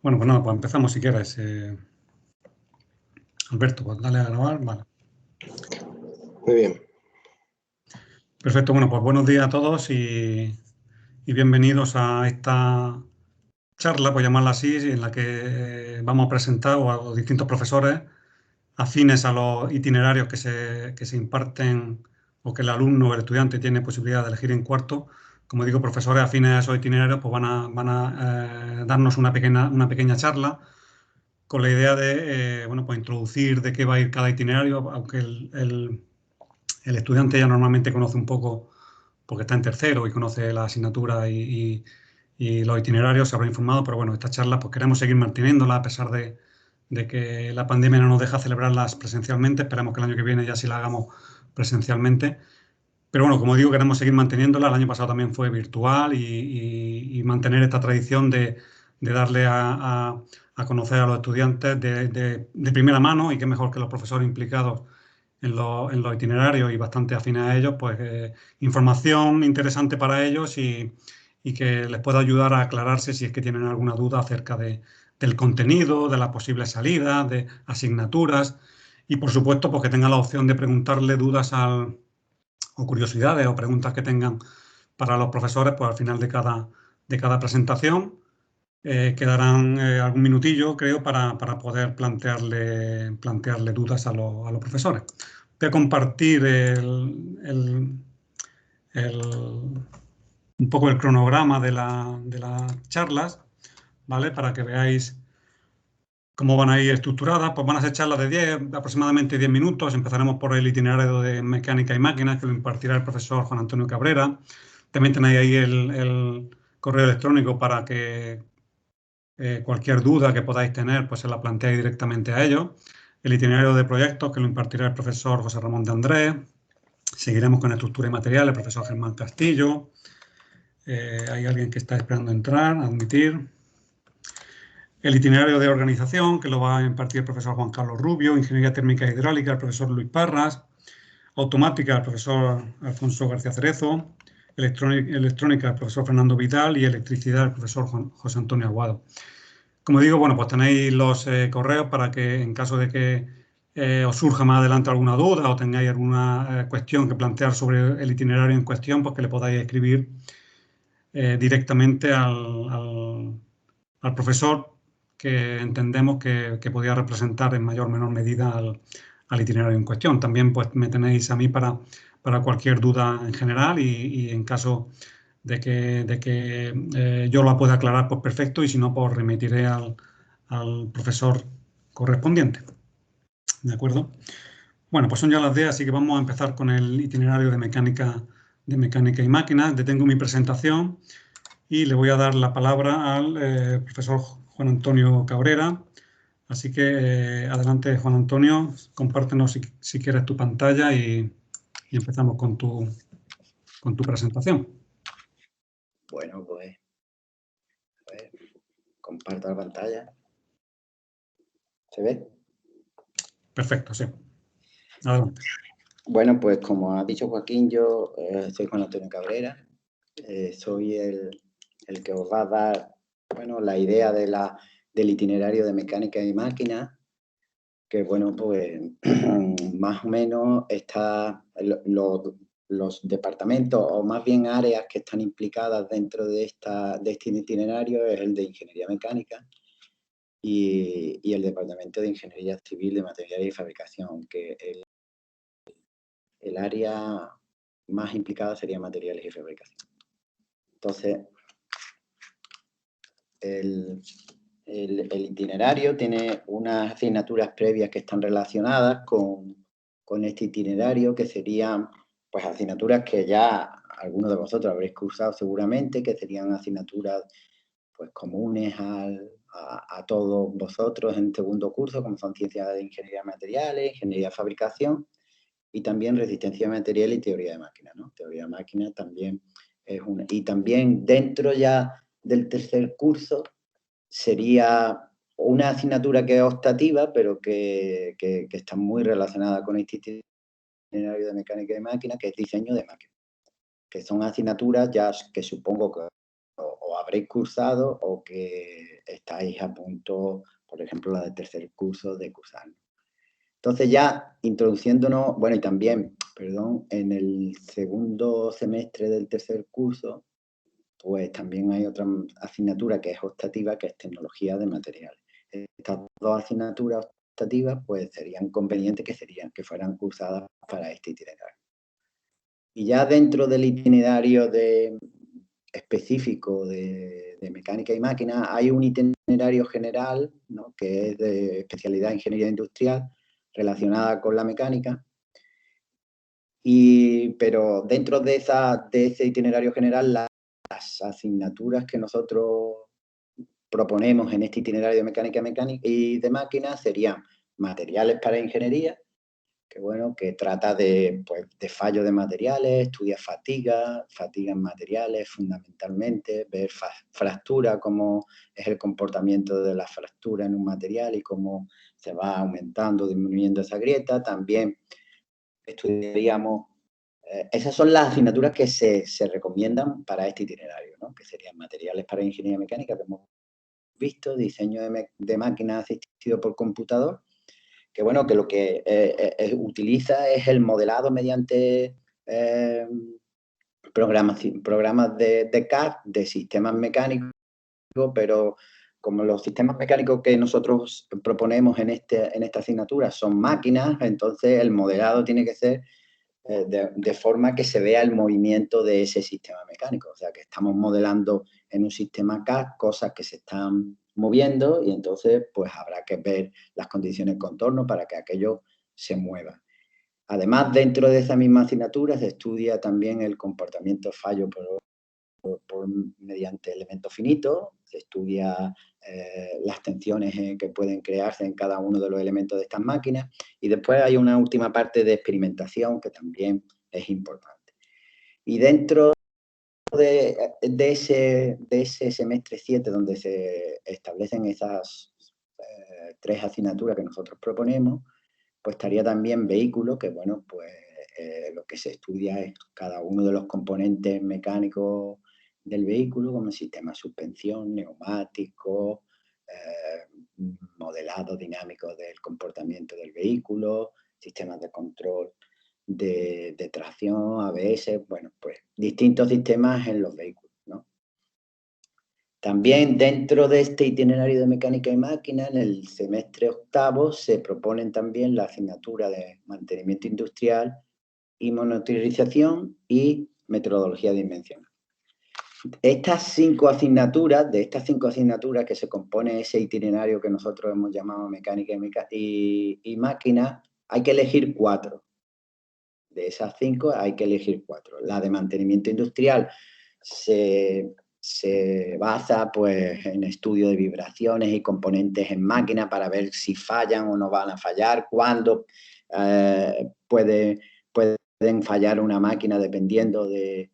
Bueno, pues nada, pues empezamos si quieres. Alberto, pues dale a grabar, vale. Muy bien. Perfecto, bueno, pues buenos días a todos y bienvenidos a esta charla, por llamarla así, en la que vamos a presentar a los distintos profesores afines a los itinerarios que se imparten o que el alumno o el estudiante tiene posibilidad de elegir en cuarto. Como digo, profesores afines a esos itinerarios pues van a darnos una pequeña charla con la idea de bueno, pues introducir de qué va a ir cada itinerario, aunque el estudiante ya normalmente conoce un poco, porque está en tercero y conoce la asignatura y los itinerarios, se habrá informado, pero bueno, estas charlas pues queremos seguir manteniéndolas a pesar de que la pandemia no nos deja celebrarlas presencialmente. Esperamos que el año que viene ya sí la hagamos presencialmente. Pero bueno, como digo, queremos seguir manteniéndola. El año pasado también fue virtual y mantener esta tradición de darle a conocer a los estudiantes de primera mano, y qué mejor que los profesores implicados en los itinerarios y bastante afines a ellos, pues información interesante para ellos y que les pueda ayudar a aclararse si es que tienen alguna duda acerca del contenido, de las posibles salidas, de asignaturas, y por supuesto, pues que tengan la opción de preguntarle dudas o curiosidades o preguntas que tengan para los profesores, pues al final de cada presentación. Quedarán algún minutillo, creo, para poder plantearle dudas a los profesores. Voy a compartir un poco el cronograma de las charlas, ¿vale? Para que veáis cómo van a ir estructuradas. Pues van a ser charlas de aproximadamente 10 minutos. Empezaremos por el itinerario de mecánica y máquinas, que lo impartirá el profesor Juan Antonio Cabrera. También tenéis ahí el correo electrónico para que cualquier duda que podáis tener, pues se la planteáis directamente a ellos. El itinerario de proyectos, que lo impartirá el profesor José Ramón de Andrés. Seguiremos con estructura y material, el profesor Germán Castillo. Hay alguien que está esperando entrar, admitir. El itinerario de organización, que lo va a impartir el profesor Juan Carlos Rubio. Ingeniería térmica e hidráulica, el profesor Luis Parras. Automática, el profesor Alfonso García Cerezo. Electrónica, el profesor Fernando Vidal. Y electricidad, el profesor José Antonio Aguado. Como digo, bueno, pues tenéis los correos para que en caso de que os surja más adelante alguna duda o tengáis alguna cuestión que plantear sobre el itinerario en cuestión, pues que le podáis escribir directamente al profesor, que entendemos que podía representar en mayor o menor medida al itinerario en cuestión. También pues me tenéis a mí para cualquier duda en general y en caso de que yo la pueda aclarar, pues perfecto, y si no, pues remitiré al profesor correspondiente. ¿De acuerdo? Bueno, pues son ya las 10, así que vamos a empezar con el itinerario de mecánica y máquinas. Detengo mi presentación y le voy a dar la palabra al profesor Juan Antonio Cabrera. Así que adelante, Juan Antonio, compártenos si quieres tu pantalla y empezamos con tu presentación. Bueno, pues a ver, comparto la pantalla. ¿Se ve? Perfecto, sí. Adelante. Bueno, pues como ha dicho Joaquín, yo soy Juan Antonio Cabrera. Soy el que os va a dar, bueno, la idea del itinerario de mecánica y máquinas, que bueno, pues más o menos está los departamentos, o más bien áreas que están implicadas dentro de este itinerario, es el de ingeniería mecánica y el departamento de ingeniería civil de materiales y fabricación, aunque el área más implicada sería materiales y fabricación. Entonces, el itinerario tiene unas asignaturas previas que están relacionadas con este itinerario, que serían pues asignaturas que ya algunos de vosotros habréis cursado seguramente, que serían asignaturas pues comunes a todos vosotros en segundo curso, como son ciencias de ingeniería de materiales, ingeniería de fabricación y también resistencia de material y teoría de máquinas, ¿no? Teoría de máquinas también es una. Y también dentro ya del tercer curso sería una asignatura que es optativa, pero que está muy relacionada con este itinerario de mecánica de máquinas, que es diseño de máquinas, que son asignaturas ya que supongo que o habréis cursado o que estáis a punto, por ejemplo, la de tercer curso, de cursar. Entonces ya introduciéndonos, bueno, y también, perdón, en el segundo semestre del tercer curso, pues también hay otra asignatura que es optativa, que es tecnología de materiales. Estas dos asignaturas optativas, pues serían convenientes que fueran cursadas para este itinerario. Y ya dentro del itinerario específico de mecánica y máquina, hay un itinerario general, ¿no?, que es de especialidad ingeniería industrial relacionada con la mecánica. Pero dentro de ese itinerario general, las asignaturas que nosotros proponemos en este itinerario de mecánica y de máquina serían materiales para ingeniería, que bueno, que trata de fallo de materiales, estudia fatiga en materiales fundamentalmente, ver fractura, cómo es el comportamiento de la fractura en un material y cómo se va aumentando, disminuyendo esa grieta. También estudiaríamos, esas son las asignaturas que se recomiendan para este itinerario, ¿no?, que serían materiales para ingeniería mecánica, que hemos visto, diseño de máquinas asistido por computador, que bueno, que lo que utiliza es el modelado mediante programas de CAD, de sistemas mecánicos, pero como los sistemas mecánicos que nosotros proponemos en esta asignatura son máquinas, entonces el modelado tiene que ser de forma que se vea el movimiento de ese sistema mecánico. O sea, que estamos modelando en un sistema CAD cosas que se están moviendo y entonces pues habrá que ver las condiciones de contorno para que aquello se mueva. Además, dentro de esa misma asignatura se estudia también el comportamiento fallo mediante elementos finitos, se estudia las tensiones que pueden crearse en cada uno de los elementos de estas máquinas, y después hay una última parte de experimentación que también es importante. Y dentro de ese semestre 7, donde se establecen esas 3 asignaturas que nosotros proponemos, pues estaría también vehículo, que bueno, pues lo que se estudia es cada uno de los componentes mecánicos del vehículo, como sistema de suspensión, neumático, modelado dinámico del comportamiento del vehículo, sistemas de control de tracción, ABS, bueno, pues distintos sistemas en los vehículos, ¿no? También dentro de este itinerario de mecánica y máquina, en el semestre octavo, se proponen también la asignatura de mantenimiento industrial y monitorización y metodología dimensional. De estas 5 asignaturas que se compone ese itinerario que nosotros hemos llamado mecánica y máquina, hay que elegir 4. De esas 5 hay que elegir 4. La de mantenimiento industrial se basa pues en estudio de vibraciones y componentes en máquina para ver si fallan o no van a fallar, cuándo pueden fallar una máquina dependiendo de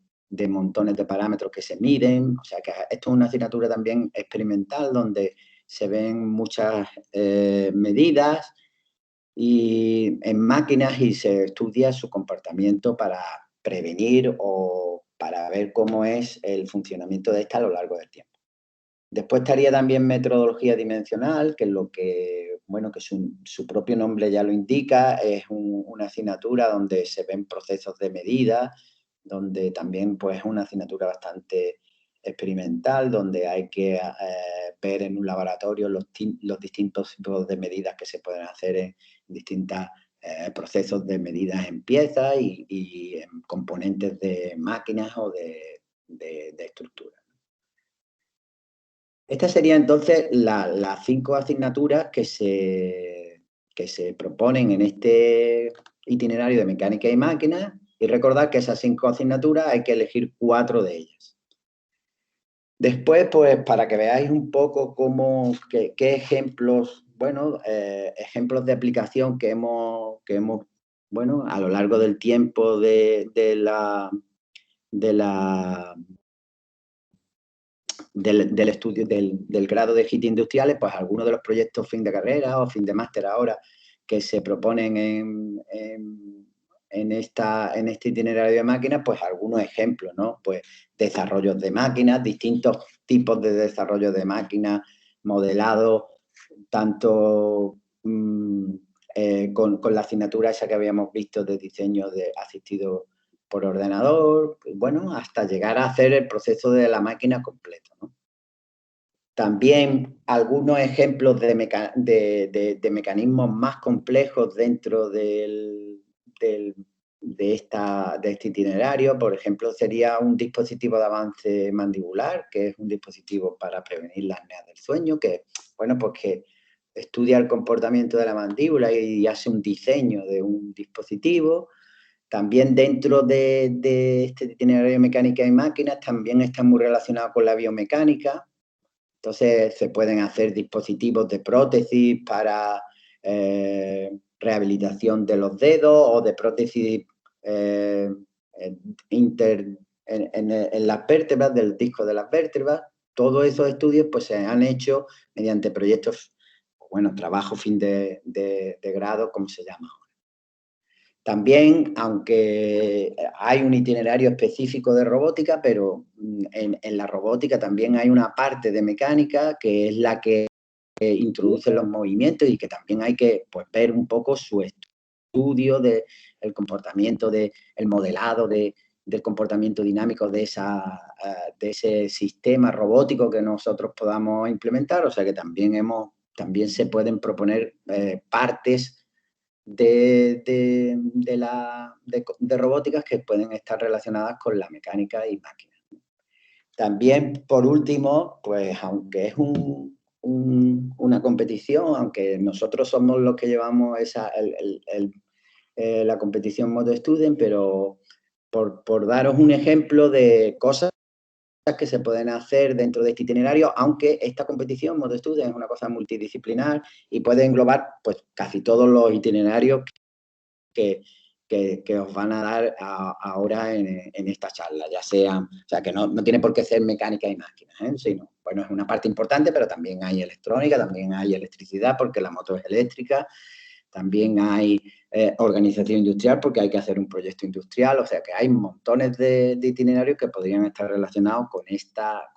montones de parámetros que se miden. O sea que esto es una asignatura también experimental donde se ven muchas medidas y en máquinas y se estudia su comportamiento para prevenir o para ver cómo es el funcionamiento de esta a lo largo del tiempo. Después estaría también metodología dimensional, que es lo que, bueno, que su propio nombre ya lo indica, es una asignatura donde se ven procesos de medida, donde también pues es una asignatura bastante experimental, donde hay que ver en un laboratorio los distintos tipos de medidas que se pueden hacer en distintos procesos de medidas en piezas y en componentes de máquinas o de estructuras. Estas serían entonces las 5 asignaturas que se proponen en este itinerario de mecánica y máquinas, y recordad que esas 5 asignaturas hay que elegir 4 de ellas. Después, pues, para que veáis un poco qué ejemplos, bueno, ejemplos de aplicación que hemos, bueno, a lo largo del tiempo del estudio del grado de HIT industriales, pues algunos de los proyectos fin de carrera o fin de máster ahora que se proponen en este itinerario de máquinas, pues algunos ejemplos, ¿no? Pues desarrollos de máquinas, distintos tipos de desarrollo de máquinas, modelado tanto con la asignatura esa que habíamos visto de diseño asistido por ordenador, bueno, hasta llegar a hacer el proceso de la máquina completo, ¿no? También algunos ejemplos de mecanismos más complejos dentro de este itinerario. Por ejemplo, sería un dispositivo de avance mandibular, que es un dispositivo para prevenir la apnea del sueño, que, bueno, pues que estudia el comportamiento de la mandíbula y hace un diseño de un dispositivo. También dentro de este itinerario de mecánica y máquinas también está muy relacionado con la biomecánica. Entonces se pueden hacer dispositivos de prótesis para rehabilitación de los dedos o de prótesis en las vértebras, del disco de las vértebras. Todos esos estudios pues, se han hecho mediante proyectos, bueno, trabajo fin de grado, como se llama ahora. También, aunque hay un itinerario específico de robótica, pero en la robótica también hay una parte de mecánica que es la que introduce los movimientos y que también hay que pues, ver un poco su estudio del comportamiento, del modelado del comportamiento dinámico de ese sistema robótico que nosotros podamos implementar. O sea que también se pueden proponer partes de robóticas que pueden estar relacionadas con la mecánica y máquinas. También, por último, pues aunque es una competición, aunque nosotros somos los que llevamos la competición Modo Student, pero por daros un ejemplo de cosas que se pueden hacer dentro de este itinerario, aunque esta competición Modo Student es una cosa multidisciplinar y puede englobar pues casi todos los itinerarios que os van a dar ahora en esta charla, ya sea, o sea, que no tiene por qué ser mecánica y máquinas, sino, bueno, es una parte importante, pero también hay electrónica, también hay electricidad, porque la moto es eléctrica, también hay organización industrial, porque hay que hacer un proyecto industrial, o sea, que hay montones de itinerarios que podrían estar relacionados con esta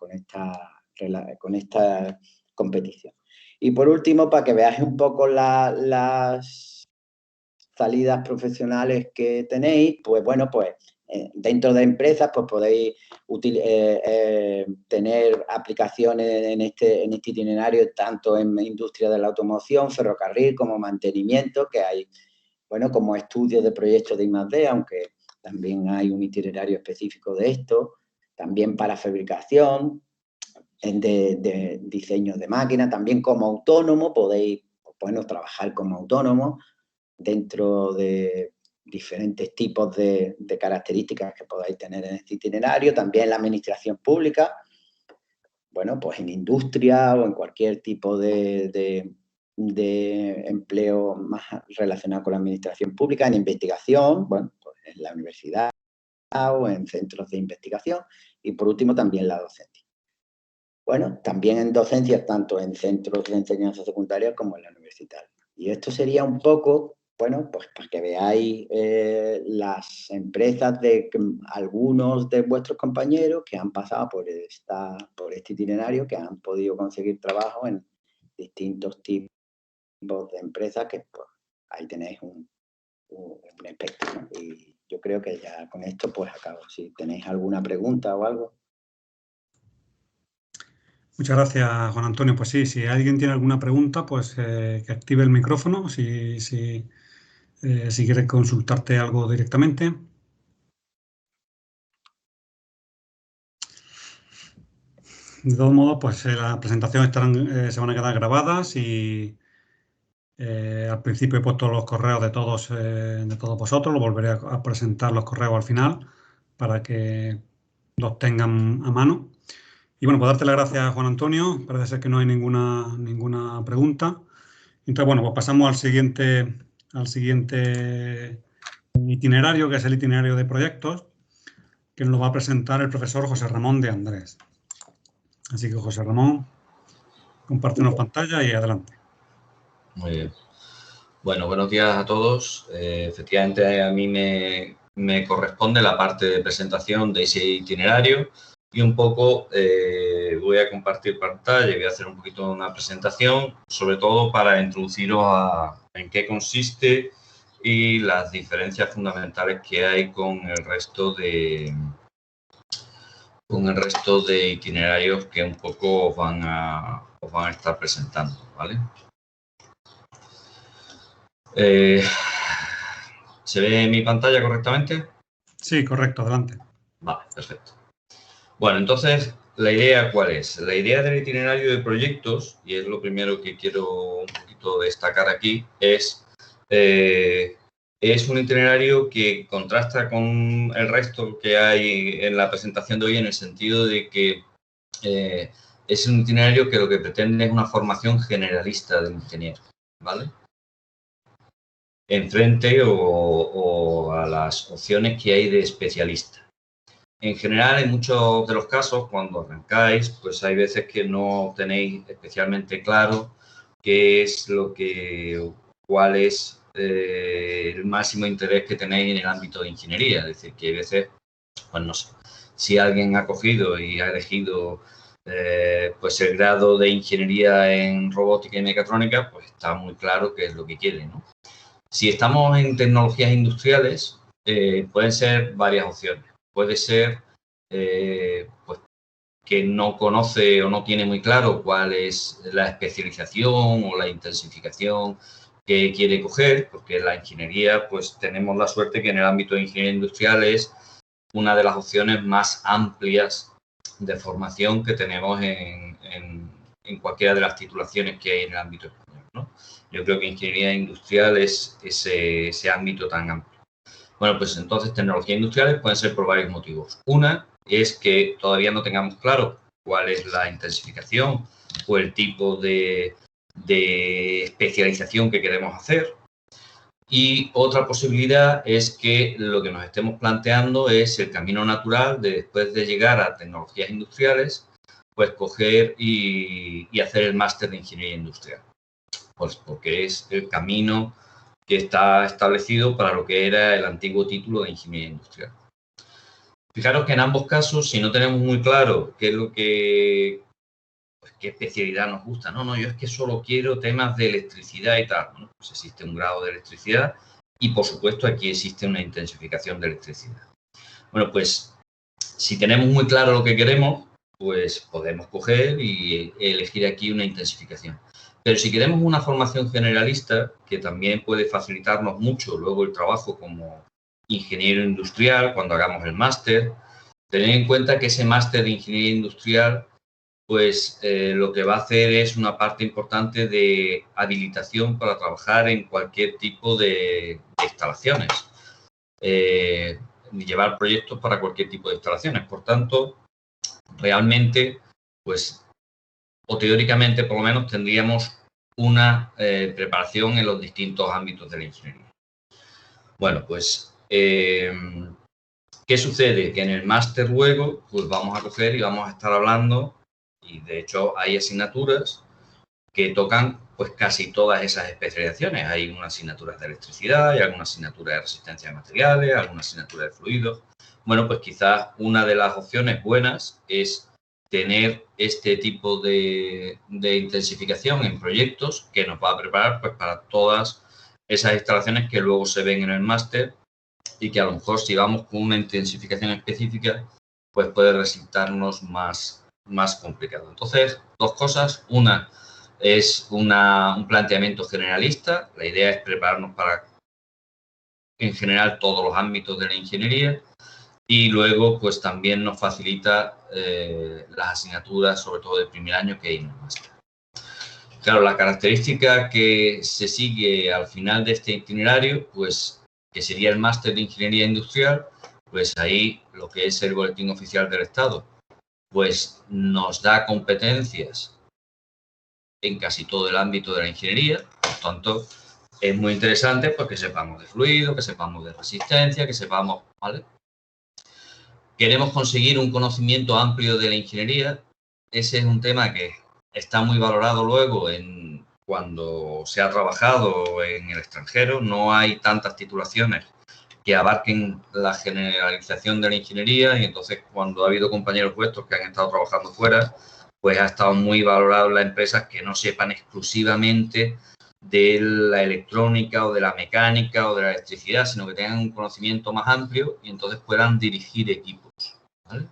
competición. Y por último, para que veáis un poco las salidas profesionales que tenéis, pues bueno, pues dentro de empresas pues podéis tener aplicaciones en este itinerario tanto en industria de la automoción, ferrocarril, como mantenimiento, que hay, bueno, como estudios de proyectos de I+D, aunque también hay un itinerario específico de esto, también para fabricación, de diseño de máquinas, también como autónomo podéis, bueno, trabajar como autónomo dentro de diferentes tipos de características que podáis tener en este itinerario, también la administración pública, bueno, pues en industria o en cualquier tipo de empleo más relacionado con la administración pública, en investigación, bueno, pues en la universidad o en centros de investigación y por último también la docencia. Bueno, también en docencia, tanto en centros de enseñanza secundaria como en la universitaria. Y esto sería un poco, bueno, pues para que veáis las empresas de algunos de vuestros compañeros que han pasado por este itinerario, que han podido conseguir trabajo en distintos tipos de empresas, que pues ahí tenéis un espectro, ¿no? Y yo creo que ya con esto pues acabo. Si tenéis alguna pregunta o algo. Muchas gracias, Juan Antonio. Pues sí, si alguien tiene alguna pregunta, pues que active el micrófono si quiere consultarte algo directamente. De todos modos, pues las presentaciones se van a quedar grabadas y al principio he puesto los correos de todos vosotros, lo volveré a presentar los correos al final para que los tengan a mano. Y bueno, pues darte las gracias, Juan Antonio. Parece ser que no hay ninguna pregunta. Entonces, bueno, pues pasamos al siguiente itinerario, que es el itinerario de proyectos, que nos lo va a presentar el profesor José Ramón de Andrés. Así que, José Ramón, compártenos pantalla y adelante. Muy bien. Bueno, buenos días a todos. Efectivamente, a mí me corresponde la parte de presentación de ese itinerario y un poco voy a compartir pantalla y voy a hacer un poquito una presentación, sobre todo para introduciros en qué consiste y las diferencias fundamentales que hay con el resto de itinerarios que un poco os van a estar presentando, ¿vale? ¿Se ve mi pantalla correctamente? Sí, correcto, adelante. Vale, perfecto. Bueno, entonces, ¿la idea cuál es? La idea del itinerario de proyectos, y es lo primero que quiero un poquito destacar aquí, es un itinerario que contrasta con el resto que hay en la presentación de hoy, en el sentido de que es un itinerario que lo que pretende es una formación generalista del ingeniero, ¿vale? Enfrente o a las opciones que hay de especialista. En general, en muchos de los casos, cuando arrancáis, pues hay veces que no tenéis especialmente claro cuál es el máximo interés que tenéis en el ámbito de ingeniería. Es decir, que hay veces, pues no sé, si alguien ha cogido y ha elegido pues el grado de ingeniería en robótica y mecatrónica, pues está muy claro qué es lo que quiere, ¿no? Si estamos en tecnologías industriales, pueden ser varias opciones. Puede ser pues, que no conoce o no tiene muy claro cuál es la especialización o la intensificación que quiere coger, porque la ingeniería, pues tenemos la suerte que en el ámbito de ingeniería industrial es una de las opciones más amplias de formación que tenemos en cualquiera de las titulaciones que hay en el ámbito español, ¿no? Yo creo que ingeniería industrial es ese ámbito tan amplio. Bueno, pues entonces tecnologías industriales pueden ser por varios motivos. Una es que todavía no tengamos claro cuál es la intensificación o el tipo de especialización que queremos hacer. Y otra posibilidad es que lo que nos estemos planteando es el camino natural de, después de llegar a tecnologías industriales, pues coger y hacer el máster de ingeniería industrial. Pues porque es el camino que está establecido para lo que era el antiguo título de ingeniería industrial. Fijaros que en ambos casos, si no tenemos muy claro qué es lo que, pues, qué especialidad nos gusta, no, yo es que solo quiero temas de electricidad y tal, ¿no? Pues existe un grado de electricidad y, por supuesto, aquí existe una intensificación de electricidad. Bueno, pues si tenemos muy claro lo que queremos, pues podemos coger y elegir aquí una intensificación. Pero si queremos una formación generalista, que también puede facilitarnos mucho luego el trabajo como ingeniero industrial, cuando hagamos el máster, tener en cuenta que ese máster de ingeniería industrial, pues lo que va a hacer es una parte importante de habilitación para trabajar en cualquier tipo de instalaciones. Llevar proyectos para cualquier tipo de instalaciones. Por tanto, realmente, pues, o teóricamente, por lo menos, tendríamos una preparación en los distintos ámbitos de la ingeniería. Bueno, pues, ¿qué sucede? Que en el máster luego, pues vamos a coger y vamos a estar hablando, y de hecho hay asignaturas que tocan pues casi todas esas especializaciones. Hay unas asignaturas de electricidad, hay algunas asignaturas de resistencia de materiales, algunas asignaturas de fluidos. Bueno, pues quizás una de las opciones buenas es tener este tipo de intensificación en proyectos que nos va a preparar pues para todas esas instalaciones que luego se ven en el máster y que a lo mejor si vamos con una intensificación específica pues puede resultarnos más complicado. Entonces, dos cosas. Una es un planteamiento generalista. La idea es prepararnos para, en general, todos los ámbitos de la ingeniería. Y luego, pues también nos facilita las asignaturas, sobre todo de primer año, que hay en el máster. Claro, la característica que se sigue al final de este itinerario, pues que sería el máster de ingeniería industrial, pues ahí lo que es el boletín oficial del Estado, pues nos da competencias en casi todo el ámbito de la ingeniería. Por tanto, es muy interesante pues que sepamos de fluido, que sepamos de resistencia, que sepamos, ¿vale? Queremos conseguir un conocimiento amplio de la ingeniería. Ese es un tema que está muy valorado luego cuando se ha trabajado en el extranjero. No hay tantas titulaciones que abarquen la generalización de la ingeniería y entonces cuando ha habido compañeros vuestros que han estado trabajando fuera, pues ha estado muy valorado en las empresas que no sepan exclusivamente de la electrónica o de la mecánica o de la electricidad, sino que tengan un conocimiento más amplio y entonces puedan dirigir equipos, ¿vale?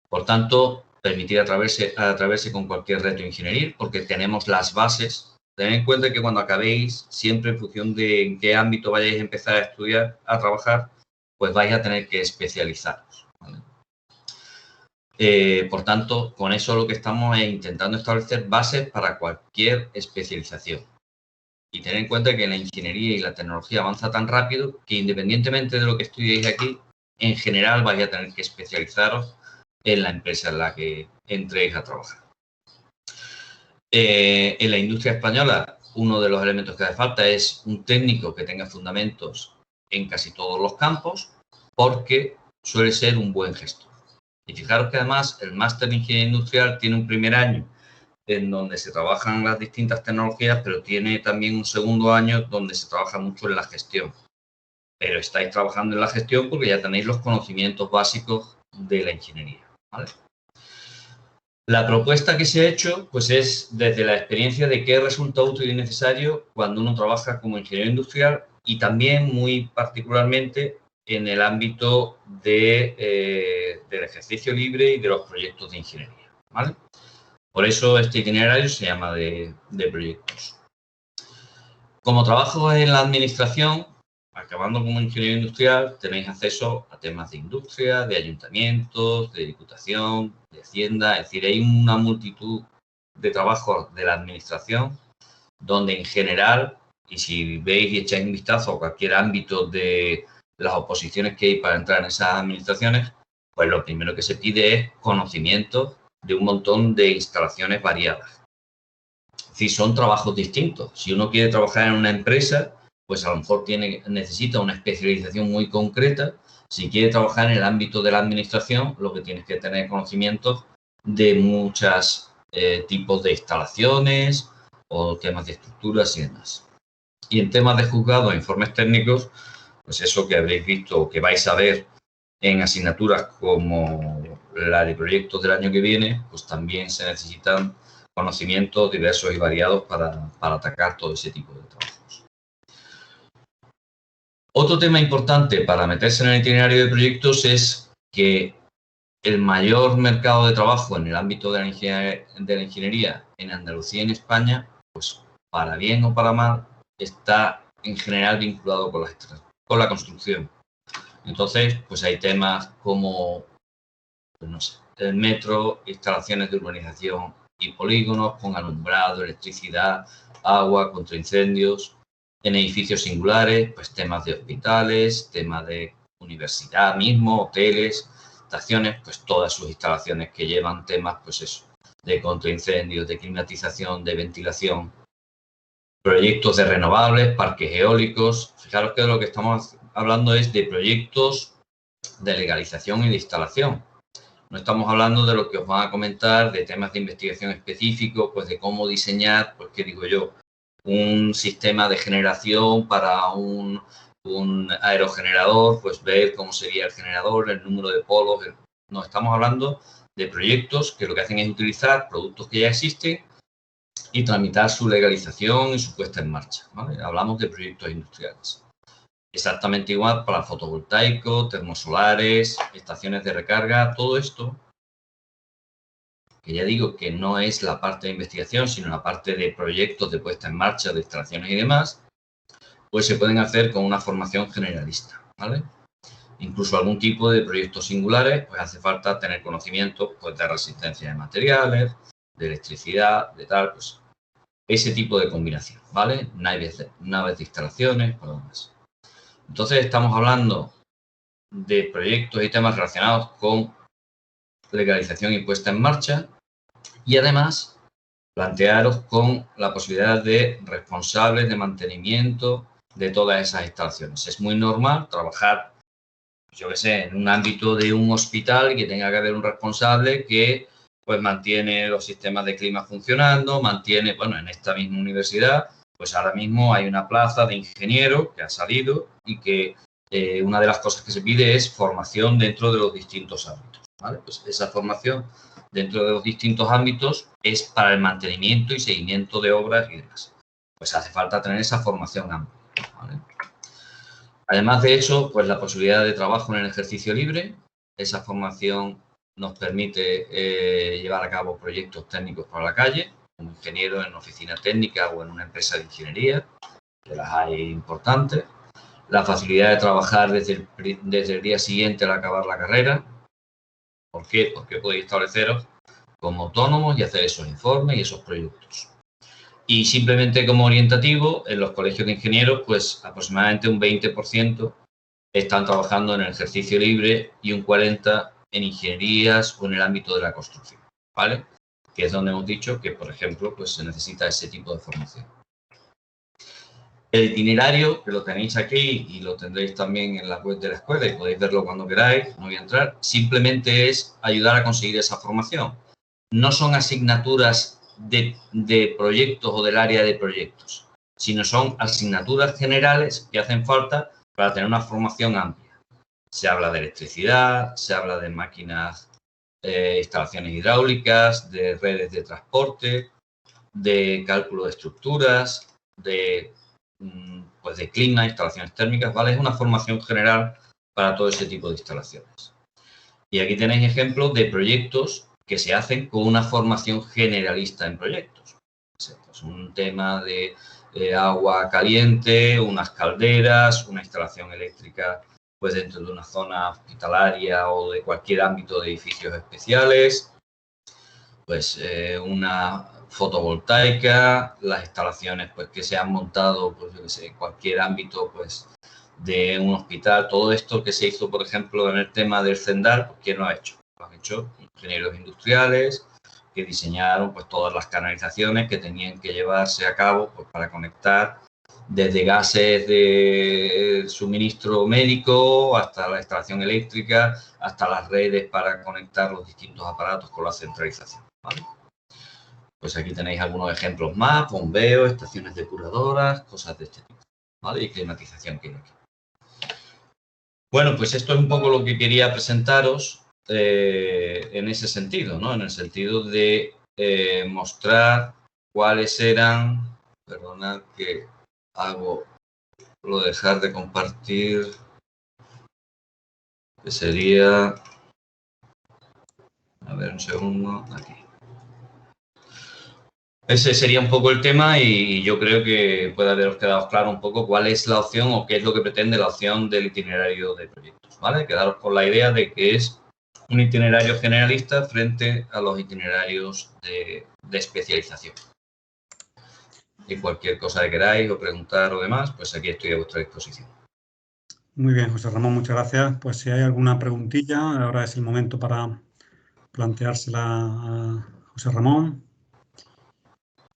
Por tanto, permitir atreverse con cualquier reto ingenieril, porque tenemos las bases. Tened en cuenta que cuando acabéis, siempre en función de en qué ámbito vayáis a empezar a estudiar, a trabajar, pues vais a tener que especializaros, ¿vale? Por tanto, con eso lo que estamos es intentando establecer bases para cualquier especialización. Y tener en cuenta que la ingeniería y la tecnología avanza tan rápido que independientemente de lo que estudiéis aquí, en general vais a tener que especializaros en la empresa en la que entréis a trabajar. En la industria española, uno de los elementos que hace falta es un técnico que tenga fundamentos en casi todos los campos, porque suele ser un buen gestor. Y fijaros que además el máster de ingeniería industrial tiene un primer año en donde se trabajan las distintas tecnologías, pero tiene también un segundo año donde se trabaja mucho en la gestión. Pero estáis trabajando en la gestión porque ya tenéis los conocimientos básicos de la ingeniería, ¿vale? La propuesta que se ha hecho pues es desde la experiencia de qué resulta útil y necesario cuando uno trabaja como ingeniero industrial y también muy particularmente en el ámbito del ejercicio libre y de los proyectos de ingeniería, ¿vale? Por eso este itinerario se llama de proyectos. Como trabajo en la administración, acabando como ingeniero industrial, tenéis acceso a temas de industria, de ayuntamientos, de diputación, de hacienda. Es decir, hay una multitud de trabajos de la administración donde en general, y si veis y echáis un vistazo a cualquier ámbito de las oposiciones que hay para entrar en esas administraciones, pues lo primero que se pide es conocimiento de un montón de instalaciones variadas. Es decir, son trabajos distintos. Si uno quiere trabajar en una empresa, pues a lo mejor necesita una especialización muy concreta. Si quiere trabajar en el ámbito de la administración, lo que tienes que tener conocimientos de muchos tipos de instalaciones o temas de estructuras y demás. Y en temas de juzgado e informes técnicos, pues eso que habréis visto o que vais a ver en asignaturas como la de proyectos del año que viene, pues también se necesitan conocimientos diversos y variados para atacar todo ese tipo de trabajos. Otro tema importante para meterse en el itinerario de proyectos es que el mayor mercado de trabajo en el ámbito de la ingeniería en Andalucía y en España, pues para bien o para mal, está en general vinculado con la construcción. Entonces, pues hay temas como, pues no sé, el metro, instalaciones de urbanización y polígonos con alumbrado, electricidad, agua, contra incendios. En edificios singulares, pues temas de hospitales, temas de universidad mismo, hoteles, estaciones, pues todas sus instalaciones que llevan temas, pues eso, de contraincendios, de climatización, de ventilación, proyectos de renovables, parques eólicos. Fijaros que de lo que estamos hablando es de proyectos de legalización y de instalación. No estamos hablando de lo que os van a comentar, de temas de investigación específicos, pues de cómo diseñar, pues qué digo yo, un sistema de generación para un aerogenerador, pues ver cómo sería el generador, el número de polos. No, estamos hablando de proyectos que lo que hacen es utilizar productos que ya existen y tramitar su legalización y su puesta en marcha, ¿vale? Hablamos de proyectos industriales. Exactamente igual para fotovoltaicos, termosolares, estaciones de recarga, todo esto, que ya digo que no es la parte de investigación, sino la parte de proyectos de puesta en marcha, de instalaciones y demás, pues se pueden hacer con una formación generalista, ¿vale? Incluso algún tipo de proyectos singulares, pues hace falta tener conocimiento pues, de resistencia de materiales, de electricidad, de tal, pues ese tipo de combinación, ¿vale? Naves de instalaciones, por lo demás. Entonces estamos hablando de proyectos y temas relacionados con legalización y puesta en marcha y además plantearos con la posibilidad de responsables de mantenimiento de todas esas instalaciones. Es muy normal trabajar, yo qué sé, en un ámbito de un hospital y que tenga que haber un responsable que pues mantiene los sistemas de clima funcionando, mantiene, bueno, en esta misma universidad, pues ahora mismo hay una plaza de ingeniero que ha salido y que una de las cosas que se pide es formación dentro de los distintos ámbitos, ¿vale? Pues esa formación dentro de los distintos ámbitos es para el mantenimiento y seguimiento de obras y demás. Pues hace falta tener esa formación amplia, ¿vale? Además de eso, pues la posibilidad de trabajo en el ejercicio libre. Esa formación nos permite llevar a cabo proyectos técnicos para la calle, como ingeniero en una oficina técnica o en una empresa de ingeniería, que las hay importantes. La facilidad de trabajar desde el día siguiente al acabar la carrera. ¿Por qué? Porque podéis estableceros como autónomos y hacer esos informes y esos proyectos. Y simplemente como orientativo, en los colegios de ingenieros, pues aproximadamente un 20% están trabajando en el ejercicio libre y un 40% en ingenierías o en el ámbito de la construcción, ¿vale? Que es donde hemos dicho que, por ejemplo, pues se necesita ese tipo de formación. El itinerario, que lo tenéis aquí y lo tendréis también en la web de la escuela y podéis verlo cuando queráis, no voy a entrar, simplemente es ayudar a conseguir esa formación. No son asignaturas de proyectos o del área de proyectos, sino son asignaturas generales que hacen falta para tener una formación amplia. Se habla de electricidad, se habla de máquinas, instalaciones hidráulicas, de redes de transporte, de cálculo de estructuras, pues de clima, instalaciones térmicas, ¿vale? Es una formación general para todo ese tipo de instalaciones. Y aquí tenéis ejemplos de proyectos que se hacen con una formación generalista en proyectos. Es un tema de agua caliente, unas calderas, una instalación eléctrica pues dentro de una zona hospitalaria o de cualquier ámbito de edificios especiales, pues una fotovoltaica, las instalaciones pues que se han montado pues yo que sé, en cualquier ámbito pues de un hospital, todo esto que se hizo por ejemplo en el tema del Zendal, pues ¿quién lo ha hecho? Lo han hecho ingenieros industriales que diseñaron pues todas las canalizaciones que tenían que llevarse a cabo pues para conectar desde gases de suministro médico hasta la instalación eléctrica, hasta las redes para conectar los distintos aparatos con la centralización, ¿vale? Pues aquí tenéis algunos ejemplos más, bombeo, estaciones depuradoras, cosas de este tipo, ¿vale? Y climatización que hay aquí. Bueno, pues esto es un poco lo que quería presentaros en ese sentido, ¿no? En el sentido de mostrar cuáles eran, perdonad que hago lo de dejar de compartir, que sería, a ver un segundo, aquí. Ese sería un poco el tema y yo creo que puede haberos quedado claro un poco cuál es la opción o qué es lo que pretende la opción del itinerario de proyectos, ¿vale? Quedaros con la idea de que es un itinerario generalista frente a los itinerarios de especialización. Y cualquier cosa que queráis o preguntar o demás, pues aquí estoy a vuestra disposición. Muy bien, José Ramón, muchas gracias. Pues si hay alguna preguntilla, ahora es el momento para planteársela a José Ramón.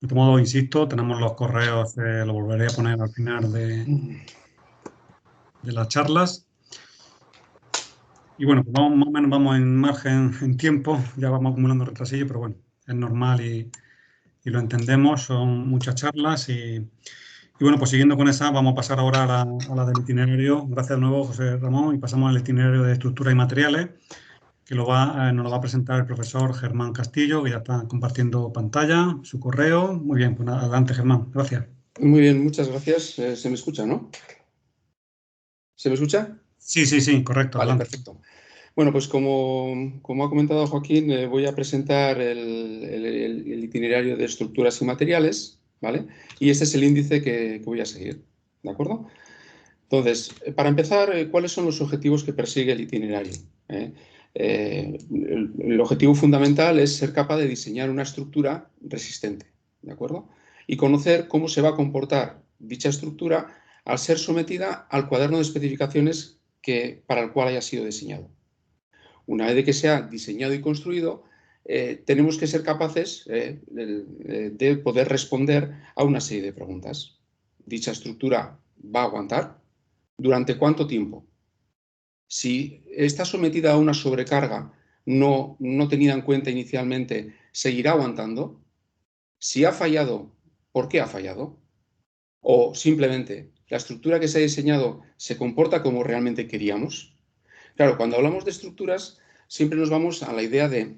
De todo modo, insisto, tenemos los correos, lo volveré a poner al final de las charlas. Y bueno, pues más o menos vamos en margen en tiempo, ya vamos acumulando retrasillo, pero bueno, es normal y lo entendemos, son muchas charlas y bueno, pues siguiendo con esa, vamos a pasar ahora a la del itinerario. Gracias de nuevo, José Ramón, y pasamos al itinerario de estructura y materiales, que nos lo va a presentar el profesor Germán Castillo, que ya está compartiendo pantalla, su correo. Muy bien, pues adelante, Germán, gracias. Muy bien, muchas gracias. Se me escucha, ¿no? ¿Se me escucha? Sí, correcto. Vale, adelante. perfecto. Bueno, pues como ha comentado Joaquín, voy a presentar el itinerario de estructuras y materiales, ¿vale? Y este es el índice que voy a seguir, ¿de acuerdo? Entonces, para empezar, ¿cuáles son los objetivos que persigue el itinerario? El objetivo fundamental es ser capaz de diseñar una estructura resistente, ¿de acuerdo? Y conocer cómo se va a comportar dicha estructura al ser sometida al cuaderno de especificaciones para el cual haya sido diseñado. Una vez que sea diseñado y construido, tenemos que ser capaces de poder responder a una serie de preguntas. ¿Dicha estructura va a aguantar? ¿Durante cuánto tiempo? Si está sometida a una sobrecarga no tenida en cuenta inicialmente, ¿seguirá aguantando? Si ha fallado, ¿por qué ha fallado? O simplemente, ¿la estructura que se ha diseñado se comporta como realmente queríamos? Claro, cuando hablamos de estructuras, siempre nos vamos a la idea de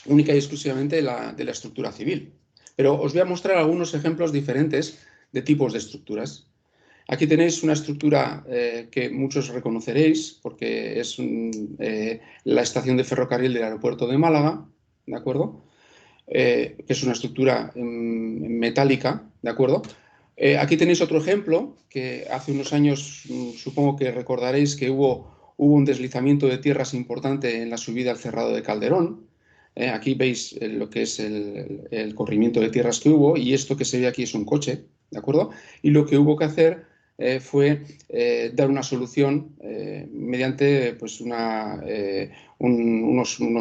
única y exclusivamente de la estructura civil. Pero os voy a mostrar algunos ejemplos diferentes de tipos de estructuras. Aquí tenéis una estructura que muchos reconoceréis porque es la estación de ferrocarril del aeropuerto de Málaga, ¿de acuerdo? Que es una estructura metálica, ¿de acuerdo? Aquí tenéis otro ejemplo que hace unos años supongo que recordaréis que hubo un deslizamiento de tierras importante en la subida al Cerrado de Calderón. Aquí veis lo que es el corrimiento de tierras que hubo y esto que se ve aquí es un coche, ¿de acuerdo? Y lo que hubo que hacer fue dar una solución mediante pues, unos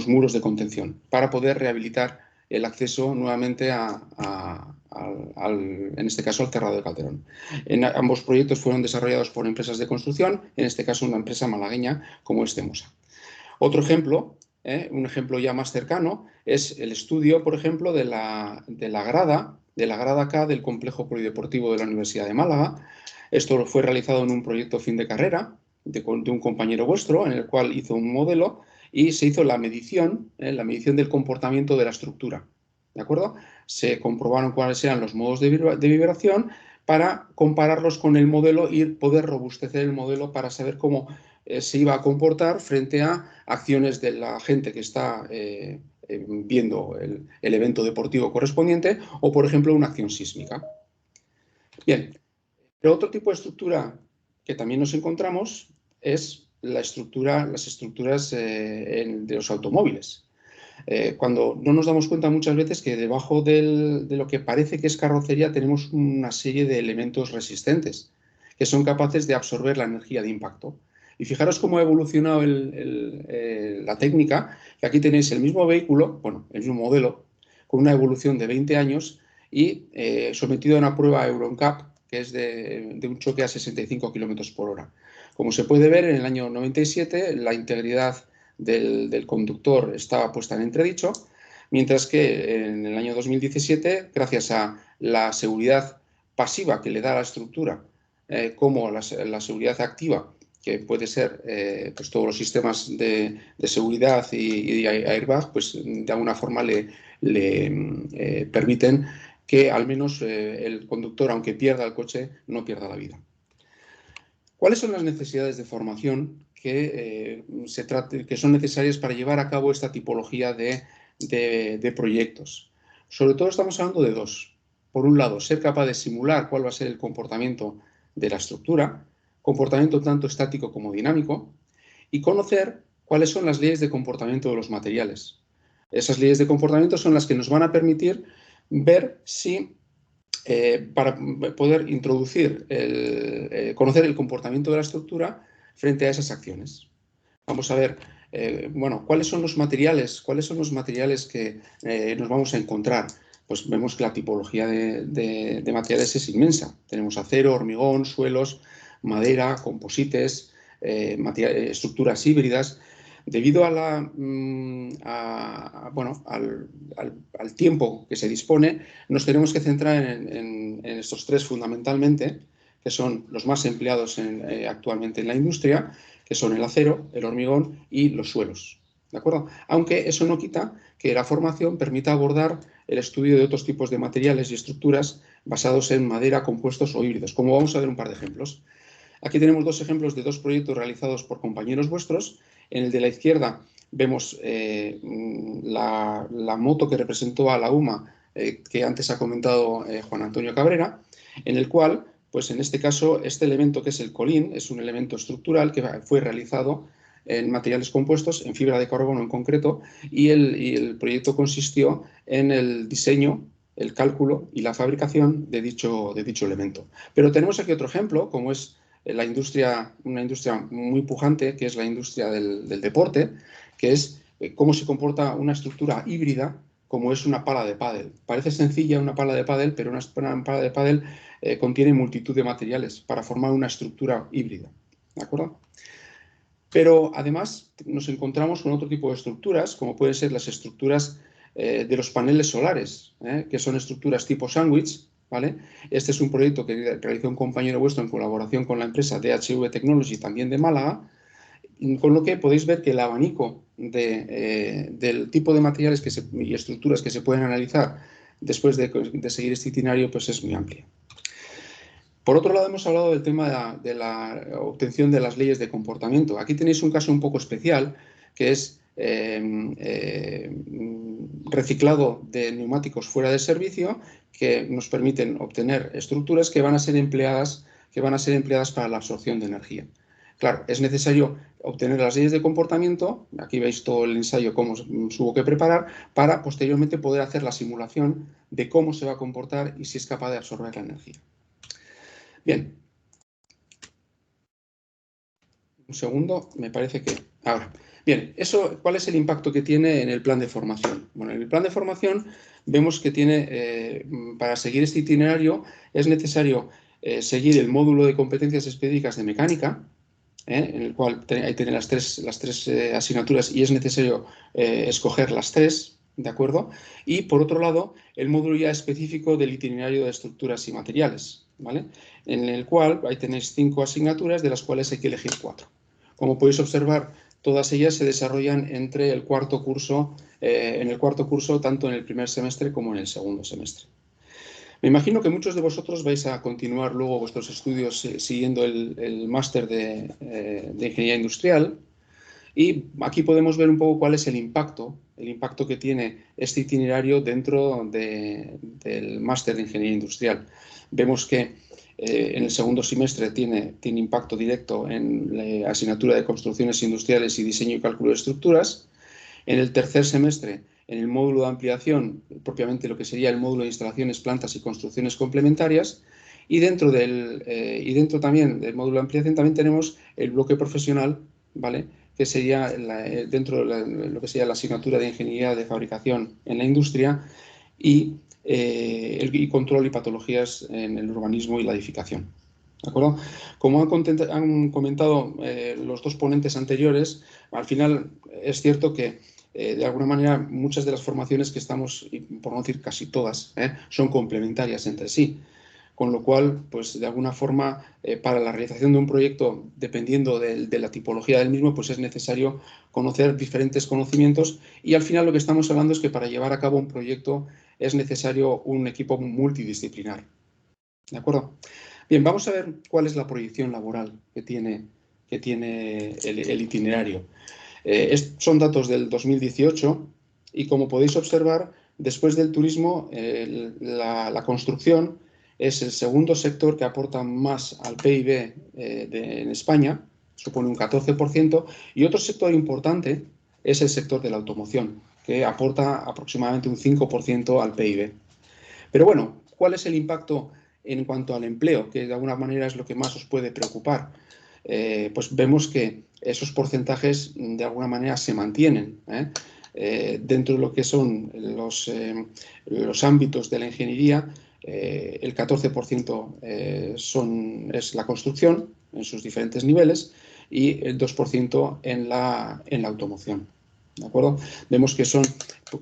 muros de contención para poder rehabilitar el acceso nuevamente en este caso, al Cerrado de Calderón. Ambos proyectos fueron desarrollados por empresas de construcción, en este caso una empresa malagueña como es Cemosa. Otro ejemplo, un ejemplo ya más cercano, es el estudio, por ejemplo, de la grada K del complejo polideportivo de la Universidad de Málaga. Esto fue realizado en un proyecto fin de carrera de un compañero vuestro, en el cual hizo un modelo y se hizo la medición del comportamiento de la estructura. ¿De acuerdo? Se comprobaron cuáles eran los modos de vibración para compararlos con el modelo y poder robustecer el modelo para saber cómo se iba a comportar frente a acciones de la gente que está viendo el evento deportivo correspondiente o, por ejemplo, una acción sísmica. Bien, pero otro tipo de estructura que también nos encontramos es las estructuras de los automóviles. Cuando no nos damos cuenta muchas veces que debajo de lo que parece que es carrocería tenemos una serie de elementos resistentes que son capaces de absorber la energía de impacto. Y fijaros cómo ha evolucionado la técnica, que aquí tenéis el mismo vehículo, bueno, el mismo modelo, con una evolución de 20 años y sometido a una prueba Euro NCAP, que es de un choque a 65 km/h. Como se puede ver, en el año 97 la integridad del conductor estaba puesta en entredicho, mientras que en el año 2017, gracias a la seguridad pasiva que le da la estructura, como la seguridad activa, que puede ser pues todos los sistemas de seguridad y de airbag, pues de alguna forma le permiten que al menos el conductor, aunque pierda el coche, no pierda la vida. ¿Cuáles son las necesidades de formación que son necesarias para llevar a cabo esta tipología de proyectos? Sobre todo estamos hablando de dos. Por un lado, ser capaz de simular cuál va a ser el comportamiento de la estructura, comportamiento tanto estático como dinámico, y conocer cuáles son las leyes de comportamiento de los materiales. Esas leyes de comportamiento son las que nos van a permitir ver si para poder introducir, conocer el comportamiento de la estructura frente a esas acciones. Vamos a ver, bueno, ¿cuáles son los materiales que nos vamos a encontrar? Pues vemos que la tipología de materiales es inmensa. Tenemos acero, hormigón, suelos, madera, composites, estructuras híbridas. Debido al tiempo que se dispone, nos tenemos que centrar en estos tres fundamentalmente, que son los más empleados actualmente en la industria, que son el acero, el hormigón y los suelos. ¿De acuerdo? Aunque eso no quita que la formación permita abordar el estudio de otros tipos de materiales y estructuras basados en madera, compuestos o híbridos, como vamos a ver un par de ejemplos. Aquí tenemos dos ejemplos de dos proyectos realizados por compañeros vuestros. En el de la izquierda vemos la moto que representó a la UMA, que antes ha comentado Juan Antonio Cabrera, en el cual, pues en este caso, este elemento que es el colín es un elemento estructural que fue realizado en materiales compuestos, en fibra de carbono en concreto, y el proyecto consistió en el diseño, el cálculo y la fabricación de dicho elemento. Pero tenemos aquí otro ejemplo, como es una industria muy pujante, que es la industria del deporte, que es cómo se comporta una estructura híbrida, como es una pala de pádel. Parece sencilla una pala de pádel, pero una pala de pádel contiene multitud de materiales para formar una estructura híbrida. ¿De acuerdo? Pero además nos encontramos con otro tipo de estructuras, como pueden ser las estructuras de los paneles solares, que son estructuras tipo sándwich, ¿vale? Este es un proyecto que realizó un compañero vuestro en colaboración con la empresa DHV Technology, también de Málaga, Con lo que podéis ver que el abanico del tipo de materiales y estructuras que se pueden analizar después de seguir este itinerario pues es muy amplio. Por otro lado, hemos hablado del tema de la obtención de las leyes de comportamiento. Aquí tenéis un caso un poco especial, que es reciclado de neumáticos fuera de servicio, que nos permiten obtener estructuras que van a ser empleadas para la absorción de energía. Claro, es necesario obtener las leyes de comportamiento, aquí veis todo el ensayo, cómo se hubo que preparar, para posteriormente poder hacer la simulación de cómo se va a comportar y si es capaz de absorber la energía. Bien. Un segundo, me parece que... Ahora. Bien, ¿cuál es el impacto que tiene en el plan de formación? Bueno, en el plan de formación vemos que tiene, para seguir este itinerario, es necesario seguir el módulo de competencias específicas de mecánica, en el cual ahí tiene las tres asignaturas y es necesario escoger las tres, ¿de acuerdo? Y, por otro lado, el módulo ya específico del itinerario de estructuras y materiales, ¿vale? En el cual ahí tenéis 5 asignaturas, de las cuales hay que elegir 4. Como podéis observar, todas ellas se desarrollan entre el cuarto curso, tanto en el primer semestre como en el segundo semestre. Me imagino que muchos de vosotros vais a continuar luego vuestros estudios siguiendo el máster de Ingeniería Industrial, y aquí podemos ver un poco cuál es el impacto que tiene este itinerario dentro del máster de Ingeniería Industrial. Vemos que en el segundo semestre tiene impacto directo en la asignatura de Construcciones Industriales y Diseño y Cálculo de Estructuras. En el tercer semestre, en el módulo de ampliación, propiamente lo que sería el módulo de instalaciones, plantas y construcciones complementarias. Y dentro también del módulo de ampliación también tenemos el bloque profesional, ¿vale?, que sería dentro de lo que sería la asignatura de Ingeniería de Fabricación en la Industria y control y patologías en el urbanismo y la edificación. ¿De acuerdo? Como han comentado los dos ponentes anteriores, al final es cierto que de alguna manera muchas de las formaciones que estamos, por no decir casi todas, son complementarias entre sí. Con lo cual, pues de alguna forma, para la realización de un proyecto, dependiendo de la tipología del mismo, pues es necesario conocer diferentes conocimientos, y al final lo que estamos hablando es que para llevar a cabo un proyecto es necesario un equipo multidisciplinar. ¿De acuerdo? Bien, vamos a ver cuál es la proyección laboral que tiene el itinerario. Son datos del 2018 y, como podéis observar, después del turismo, la construcción es el segundo sector que aporta más al PIB en España, supone un 14%, y otro sector importante es el sector de la automoción, que aporta aproximadamente un 5% al PIB. Pero bueno, ¿cuál es el impacto en cuanto al empleo? Que de alguna manera es lo que más os puede preocupar. Pues vemos que esos porcentajes de alguna manera se mantienen dentro de lo que son los ámbitos de la ingeniería. El 14% es la construcción en sus diferentes niveles y el 2% en la automoción. ¿De acuerdo? Vemos que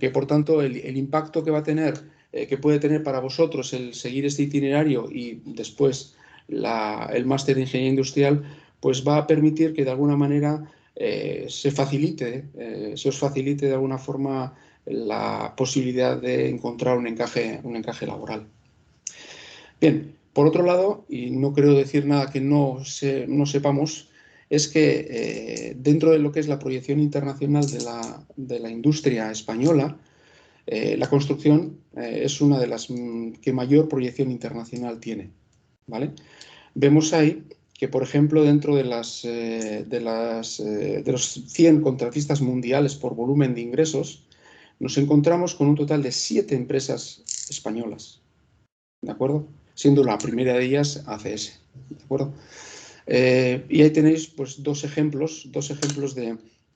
por tanto el impacto que va a tener, que puede tener para vosotros el seguir este itinerario y después el máster de Ingeniería Industrial, pues va a permitir que de alguna manera se os facilite de alguna forma la posibilidad de encontrar un encaje laboral. Bien, por otro lado, y no creo decir nada que no sepamos, es que dentro de lo que es la proyección internacional de la industria española, la construcción es una de las que mayor proyección internacional tiene, ¿vale? Vemos ahí que, por ejemplo, dentro de los 100 contratistas mundiales por volumen de ingresos, nos encontramos con un total de 7 empresas españolas, ¿de acuerdo? Siendo la primera de ellas ACS, ¿de acuerdo? Y ahí tenéis pues, dos ejemplos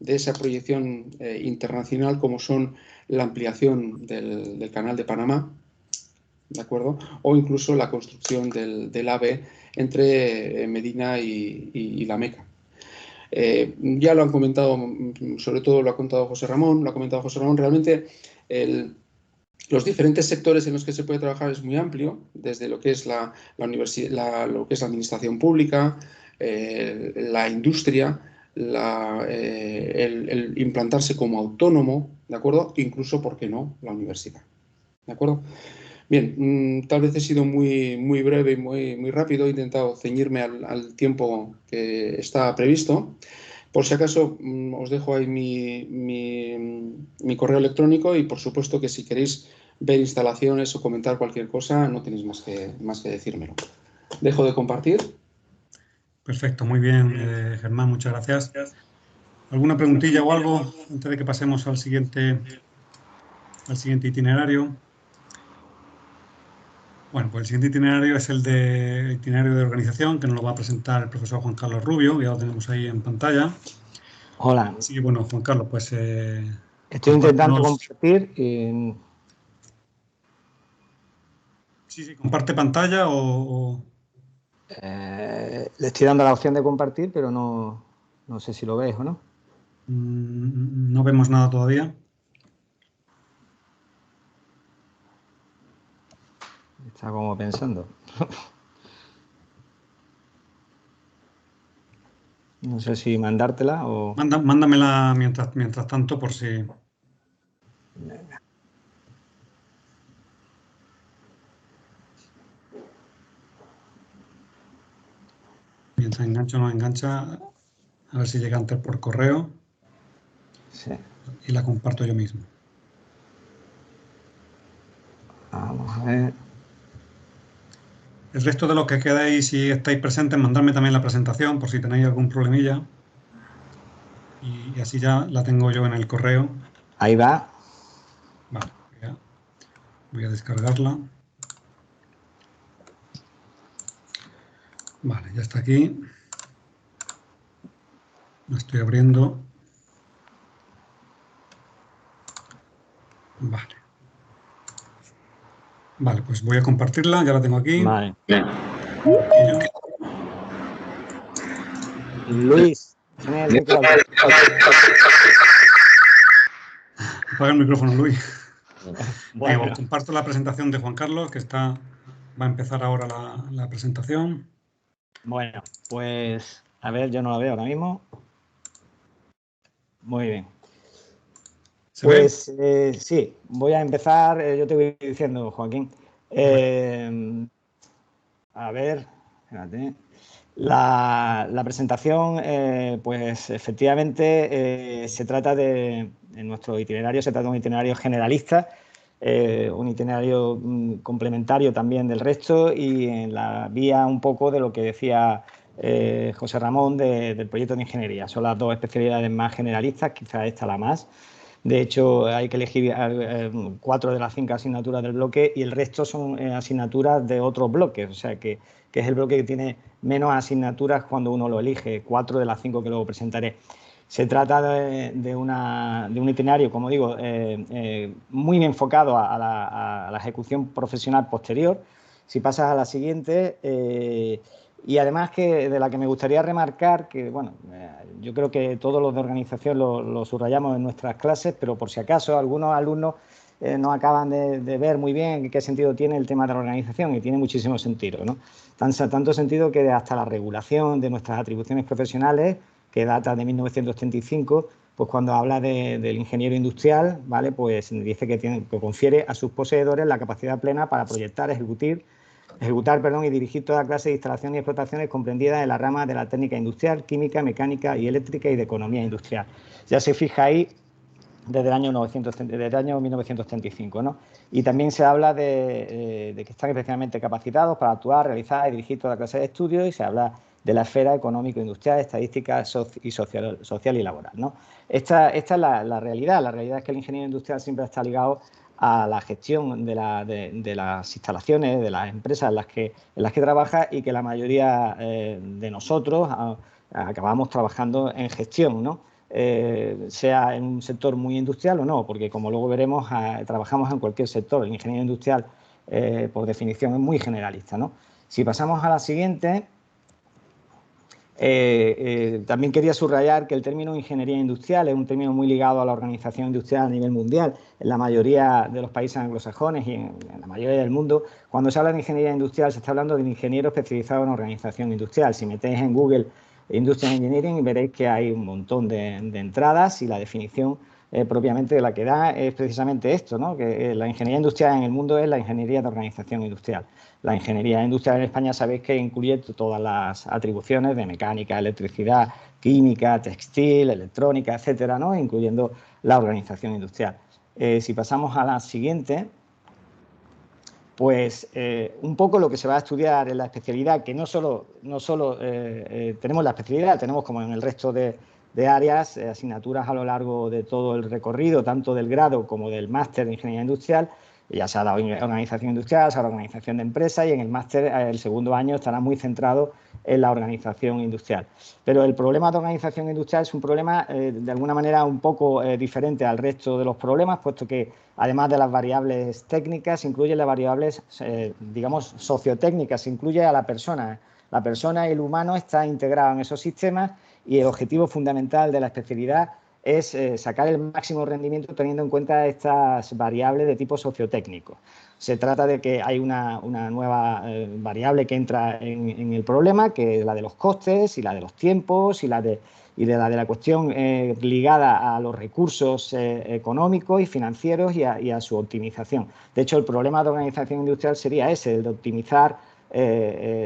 de esa proyección internacional, como son la ampliación del Canal de Panamá, ¿de acuerdo? O incluso la construcción del AVE entre Medina y La Meca. Ya lo han comentado, sobre todo lo ha comentado José Ramón, realmente los diferentes sectores en los que se puede trabajar es muy amplio, desde lo que es lo que es la administración pública, la industria, el implantarse como autónomo, ¿de acuerdo? Incluso, ¿por qué no?, la universidad, ¿de acuerdo? Bien, tal vez he sido muy breve y muy rápido, he intentado ceñirme al tiempo que está previsto. Por si acaso, os dejo ahí mi correo electrónico y, por supuesto, que si queréis ver instalaciones o comentar cualquier cosa, no tenéis más que decírmelo. Dejo de compartir. Perfecto, muy bien, Germán, muchas gracias. ¿Alguna preguntilla o algo antes de que pasemos al siguiente itinerario? Bueno, pues el siguiente itinerario es el itinerario de organización, que nos lo va a presentar el profesor Juan Carlos Rubio, ya lo tenemos ahí en pantalla. Hola. Sí, bueno, Juan Carlos, pues... Estoy intentando compartir. Sí, comparte pantalla o... le estoy dando la opción de compartir, pero no sé si lo ves o no. No vemos nada todavía. Está como pensando. No sé si mandártela o... Mándamela mientras tanto por si... Mientras engancha o no engancha, a ver si llega antes por correo. Sí. Y la comparto yo mismo. Vamos a ver. El resto de los que quedáis, si estáis presentes, mandadme también la presentación por si tenéis algún problemilla. Y así ya la tengo yo en el correo. Ahí va. Vale, voy a descargarla. Vale, ya está aquí. La estoy abriendo. Vale. Vale, pues voy a compartirla, ya la tengo aquí. Vale. Luis, tiene el micrófono. Apaga el micrófono, Luis. Bueno. Venga, comparto la presentación de Juan Carlos, que va a empezar ahora la presentación. Bueno, pues a ver, yo no la veo ahora mismo. Muy bien. Pues sí, voy a empezar, yo te voy diciendo, Joaquín. A ver, espérate. La presentación, pues efectivamente se trata en nuestro itinerario se trata de un itinerario generalista, un itinerario complementario también del resto y en la vía un poco de lo que decía José Ramón del proyecto de ingeniería. Son las dos especialidades más generalistas, quizás esta la más. De hecho, hay que elegir 4 de las 5 asignaturas del bloque y el resto son asignaturas de otros bloques, o sea que es el bloque que tiene menos asignaturas cuando uno lo elige, 4 de las 5 que luego presentaré. Se trata de un itinerario, como digo, muy enfocado a la ejecución profesional posterior. Si pasas a la siguiente... y además de la que me gustaría remarcar, que bueno, yo creo que todos los de organización lo subrayamos en nuestras clases, pero por si acaso algunos alumnos no acaban de ver muy bien qué sentido tiene el tema de la organización y tiene muchísimo sentido, ¿no? Tanto sentido que hasta la regulación de nuestras atribuciones profesionales, que data de 1935, pues cuando habla del ingeniero industrial, ¿vale? Pues dice que confiere a sus poseedores la capacidad plena para proyectar, ejecutar y dirigir toda clase de instalaciones y explotaciones comprendidas en la rama de la técnica industrial, química, mecánica y eléctrica y de economía industrial. Ya se fija ahí desde el año 1935, ¿no? Y también se habla de que están especialmente capacitados para actuar, realizar y dirigir toda clase de estudios y se habla de la esfera económico-industrial, estadística y social y laboral, ¿no? Esta es la realidad. La realidad es que el ingeniero industrial siempre está ligado a la gestión de las instalaciones, de las empresas en las que trabaja y que la mayoría de nosotros acabamos trabajando en gestión, ¿no? Sea en un sector muy industrial o no, porque como luego veremos, trabajamos en cualquier sector. El ingeniero industrial, por definición, es muy generalista, ¿no? Si pasamos a la siguiente... también quería subrayar que el término ingeniería industrial es un término muy ligado a la organización industrial a nivel mundial. En la mayoría de los países anglosajones y en la mayoría del mundo, cuando se habla de ingeniería industrial se está hablando de un ingeniero especializado en organización industrial. Si metéis en Google Industrial Engineering y veréis que hay un montón de entradas y la definición propiamente la que da es precisamente esto, ¿no? Que la ingeniería industrial en el mundo es la ingeniería de organización industrial. La ingeniería industrial en España sabéis que incluye todas las atribuciones de mecánica, electricidad, química, textil, electrónica, etcétera, ¿no? Incluyendo la organización industrial. Si pasamos a la siguiente, pues un poco lo que se va a estudiar en la especialidad, que no solo tenemos la especialidad, tenemos como en el resto de áreas, asignaturas a lo largo de todo el recorrido, tanto del grado como del máster de Ingeniería Industrial. Ya se ha dado organización industrial, se ha dado organización de empresas y en el máster, el segundo año, estará muy centrado en la organización industrial. Pero el problema de organización industrial es un problema, de alguna manera, un poco diferente al resto de los problemas, puesto que, además de las variables técnicas, incluye las variables, digamos, sociotécnicas, incluye a la persona. La persona y el humano está integrado en esos sistemas y el objetivo fundamental de la especialidad es sacar el máximo rendimiento teniendo en cuenta estas variables de tipo sociotécnico. Se trata de que hay una nueva variable que entra en el problema, que es la de los costes y la de los tiempos y la de la cuestión ligada a los recursos económicos y financieros y a su optimización. De hecho, el problema de organización industrial sería ese, el de optimizar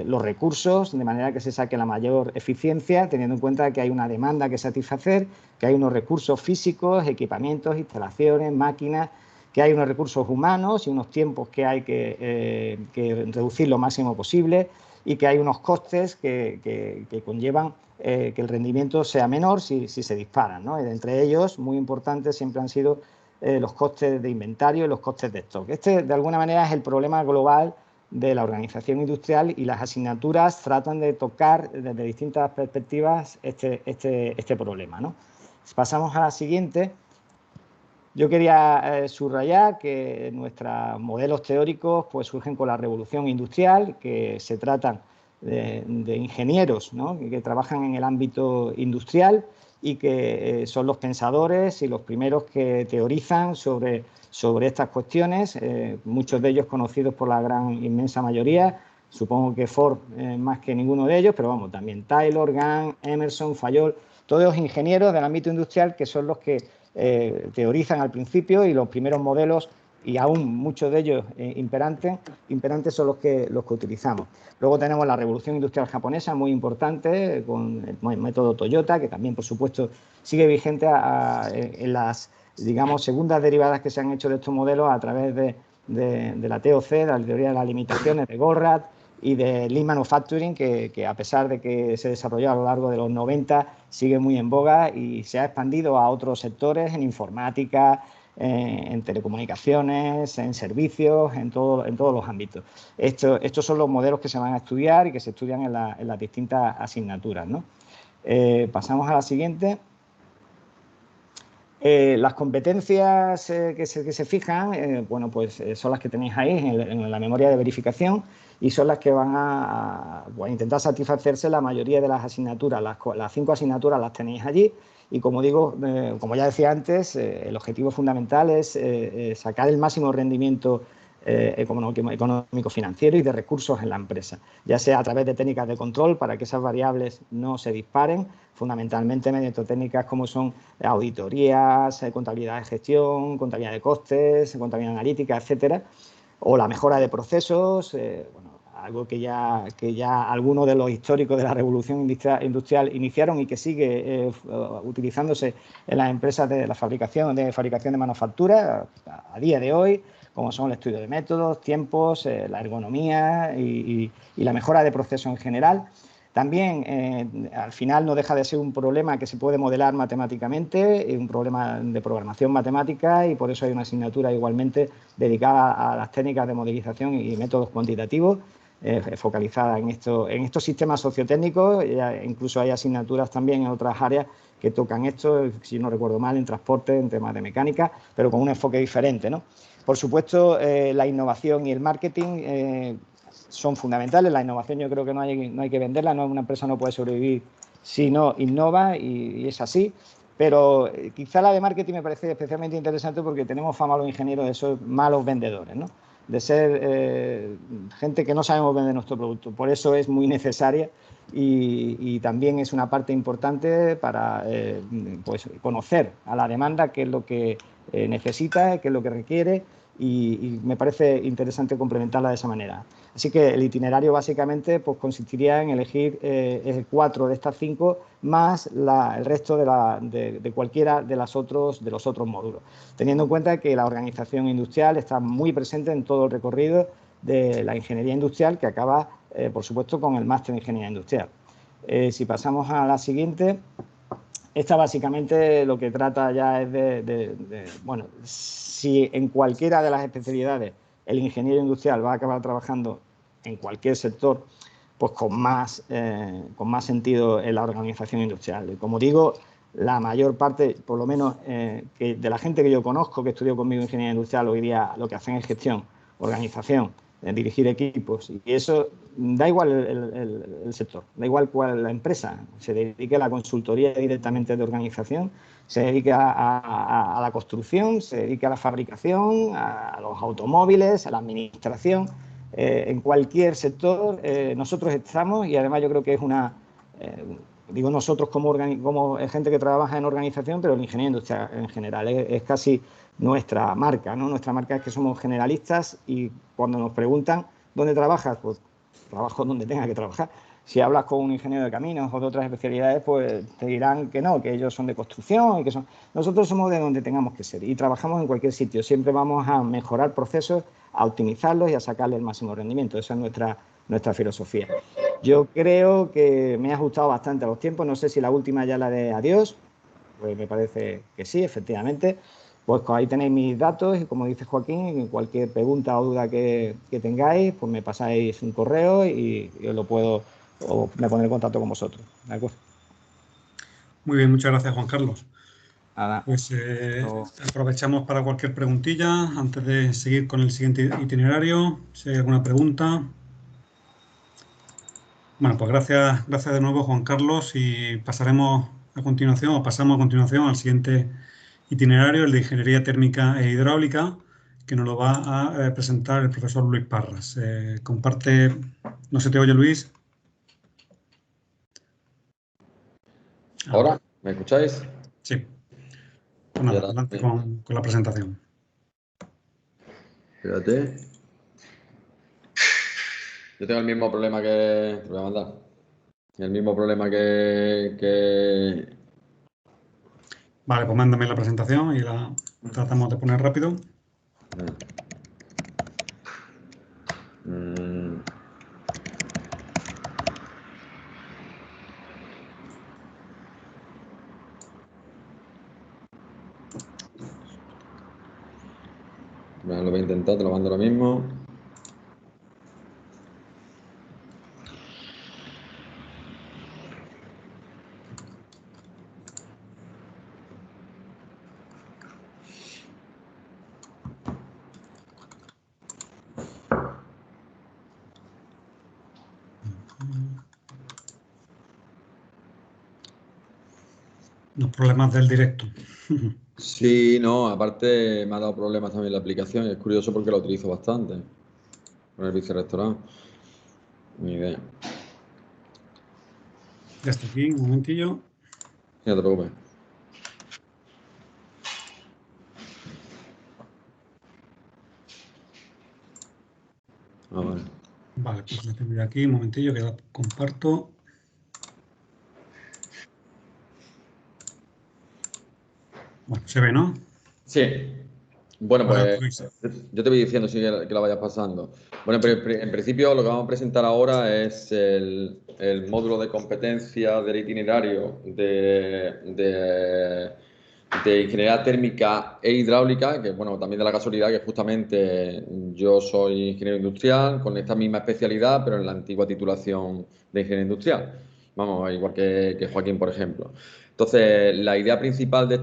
los recursos de manera que se saque la mayor eficiencia, teniendo en cuenta que hay una demanda que satisfacer, que hay unos recursos físicos, equipamientos, instalaciones, máquinas, que hay unos recursos humanos y unos tiempos que hay que reducir lo máximo posible y que hay unos costes que conllevan que el rendimiento sea menor si se disparan, ¿no? Entre ellos, muy importantes siempre han sido los costes de inventario y los costes de stock. Este, de alguna manera, es el problema global de la organización industrial y las asignaturas tratan de tocar desde distintas perspectivas este problema, ¿no? Si pasamos a la siguiente, yo quería subrayar que nuestros modelos teóricos pues, surgen con la revolución industrial, que se tratan de ingenieros, ¿no? que trabajan en el ámbito industrial y que son los pensadores y los primeros que teorizan sobre estas cuestiones, muchos de ellos conocidos por la gran inmensa mayoría, supongo que Ford más que ninguno de ellos, pero vamos, también Taylor, Gann, Emerson, Fayol, todos los ingenieros del ámbito industrial que son los que teorizan al principio y los primeros modelos, y aún muchos de ellos imperantes son los que utilizamos. Luego tenemos la revolución industrial japonesa, muy importante, con el método Toyota, que también, por supuesto, sigue vigente en las, digamos, segundas derivadas que se han hecho de estos modelos a través de la TOC, de la teoría de las limitaciones de Goldratt y de Lean Manufacturing, que a pesar de que se desarrolló a lo largo de los 90, sigue muy en boga y se ha expandido a otros sectores, en informática, en telecomunicaciones, en servicios, en todos los ámbitos. Estos son los modelos que se van a estudiar y que se estudian en las distintas asignaturas, ¿no? Pasamos a la siguiente. Las competencias que se fijan, bueno, pues son las que tenéis ahí en la memoria de verificación y son las que van a intentar satisfacerse la mayoría de las asignaturas. Las 5 asignaturas las tenéis allí y, como digo, como ya decía antes, el objetivo fundamental es sacar el máximo rendimiento económico, financiero y de recursos en la empresa, ya sea a través de técnicas de control para que esas variables no se disparen, fundamentalmente mediante técnicas como son auditorías, contabilidad de gestión, contabilidad de costes, contabilidad analítica, etcétera, o la mejora de procesos, bueno, algo que ya algunos de los históricos de la revolución industrial iniciaron y que sigue utilizándose en las empresas de fabricación de manufactura a día de hoy, como son el estudio de métodos, tiempos, la ergonomía y la mejora de procesos en general. También, al final, no deja de ser un problema que se puede modelar matemáticamente, un problema de programación matemática, y por eso hay una asignatura igualmente dedicada a las técnicas de modelización y métodos cuantitativos, focalizada en estos sistemas sociotécnicos. Incluso hay asignaturas también en otras áreas que tocan esto, si no recuerdo mal, en transporte, en temas de mecánica, pero con un enfoque diferente, ¿no? Por supuesto, la innovación y el marketing son fundamentales. La innovación yo creo que no hay que venderla, una empresa no puede sobrevivir si no innova, y es así. Pero quizá la de marketing me parece especialmente interesante porque tenemos fama los ingenieros de ser malos vendedores, ¿no? ser gente que no sabemos vender nuestro producto. Por eso es muy necesaria y también es una parte importante para pues conocer a la demanda qué es lo que necesita, qué es lo que requiere y me parece interesante complementarla de esa manera. Así que el itinerario básicamente pues, consistiría en elegir 4 de estas 5 más el resto de cualquiera de los otros módulos, teniendo en cuenta que la organización industrial está muy presente en todo el recorrido de la ingeniería industrial, que acaba, por supuesto, con el máster de ingeniería industrial. Si pasamos a la siguiente, esta básicamente lo que trata ya es bueno, si en cualquiera de las especialidades el ingeniero industrial va a acabar trabajando en cualquier sector, pues con más sentido en la organización industrial. Y como digo, la mayor parte, por lo menos de la gente que yo conozco, que estudió conmigo ingeniería industrial, hoy día lo que hacen es gestión, organización, dirigir equipos, y eso da igual el sector, da igual cuál la empresa, se dedique a la consultoría directamente de organización, se dedique a la construcción, se dedique a la fabricación, a los automóviles, a la administración, en cualquier sector nosotros estamos, y además yo creo que es digo nosotros como gente que trabaja en organización, pero el ingeniero industrial en general es casi nuestra marca, ¿no? Nuestra marca es que somos generalistas y cuando nos preguntan ¿dónde trabajas? Pues trabajo donde tenga que trabajar. Si hablas con un ingeniero de caminos o de otras especialidades, pues te dirán que no, que ellos son de construcción y que son... Nosotros somos de donde tengamos que ser y trabajamos en cualquier sitio. Siempre vamos a mejorar procesos, a optimizarlos y a sacarle el máximo rendimiento. Esa es nuestra filosofía. Yo creo que me he ajustado bastante a los tiempos. No sé si la última ya la de adiós. Pues me parece que sí, efectivamente. Pues ahí tenéis mis datos y como dice Joaquín, cualquier pregunta o duda que tengáis, pues me pasáis un correo y os lo puedo, o me pondré en contacto con vosotros. ¿De acuerdo? Muy bien, muchas gracias, Juan Carlos. Nada. Pues aprovechamos para cualquier preguntilla antes de seguir con el siguiente itinerario. Si hay alguna pregunta. Bueno, pues gracias de nuevo, Juan Carlos, y pasamos a continuación al siguiente itinerario, el de Ingeniería Térmica e Hidráulica, que nos lo va a presentar el profesor Luis Parras. Comparte, no se te oye, Luis. ¿Ahora? ¿Me escucháis? Sí. Bueno, adelante con la presentación. Espérate. Yo tengo el mismo problema que... Te voy a mandar. El mismo problema que... Vale, pues mándame la presentación y la tratamos de poner rápido. Bueno, lo voy a intentar, te lo mando ahora mismo. Los problemas del directo. Sí, no, aparte me ha dado problemas también la aplicación y es curioso porque la utilizo bastante con el vicerrectorado. Ni idea. Ya está aquí, un momentillo. No te preocupes. Vale. Vale, pues la tengo aquí, un momentillo que la comparto. Bueno, se ve, ¿no? Sí. Bueno, pues Luis. yo te voy diciendo si que la vayas pasando. Bueno, en principio lo que vamos a presentar ahora es el módulo de competencia del itinerario de ingeniería térmica e hidráulica, que bueno, también da la casualidad que justamente yo soy ingeniero industrial con esta misma especialidad, pero en la antigua titulación de ingeniero industrial. Vamos, igual que Joaquín, por ejemplo. Entonces, la idea principal de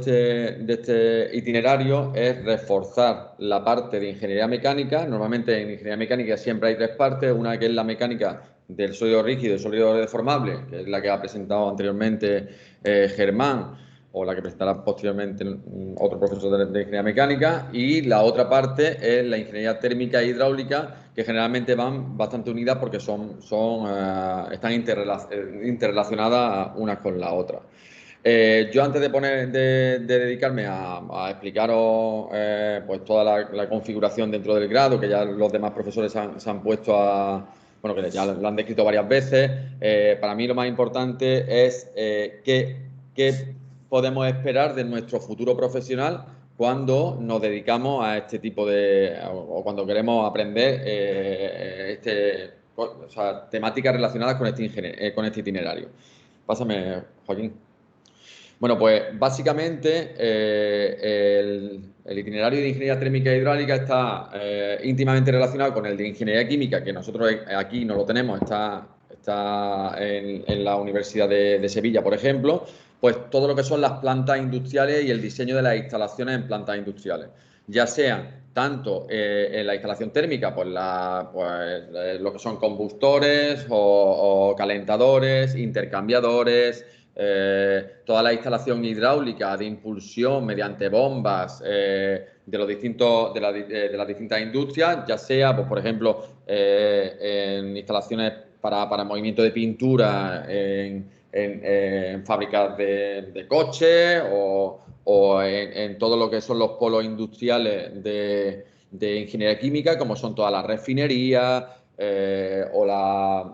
este itinerario es reforzar la parte de ingeniería mecánica. Normalmente en ingeniería mecánica siempre hay 3 partes. Una que es la mecánica del sólido rígido y sólido deformable, que es la que ha presentado anteriormente Germán, o la que presentará posteriormente otro profesor de ingeniería mecánica, y la otra parte es la ingeniería térmica e hidráulica, que generalmente van bastante unidas porque están interrelacionadas unas con la otra. Yo antes de dedicarme a explicaros pues toda la configuración dentro del grado, que ya los demás profesores se han puesto bueno, que ya lo han descrito varias veces, para mí lo más importante es qué podemos esperar de nuestro futuro profesional cuando nos dedicamos a este tipo o cuando queremos aprender temáticas relacionadas con este itinerario. Pásame, Joaquín. Bueno, pues básicamente el itinerario de ingeniería térmica e hidráulica está íntimamente relacionado con el de ingeniería química, que nosotros aquí no lo tenemos, está en la Universidad de Sevilla, por ejemplo, pues todo lo que son las plantas industriales y el diseño de las instalaciones en plantas industriales, ya sean tanto en la instalación térmica, pues lo que son combustores o calentadores, intercambiadores, toda la instalación hidráulica de impulsión mediante bombas de las distintas industrias, ya sea, pues, por ejemplo, en instalaciones para movimiento de pintura en fábricas de coches o en todo lo que son los polos industriales de ingeniería química, como son todas las refinerías o las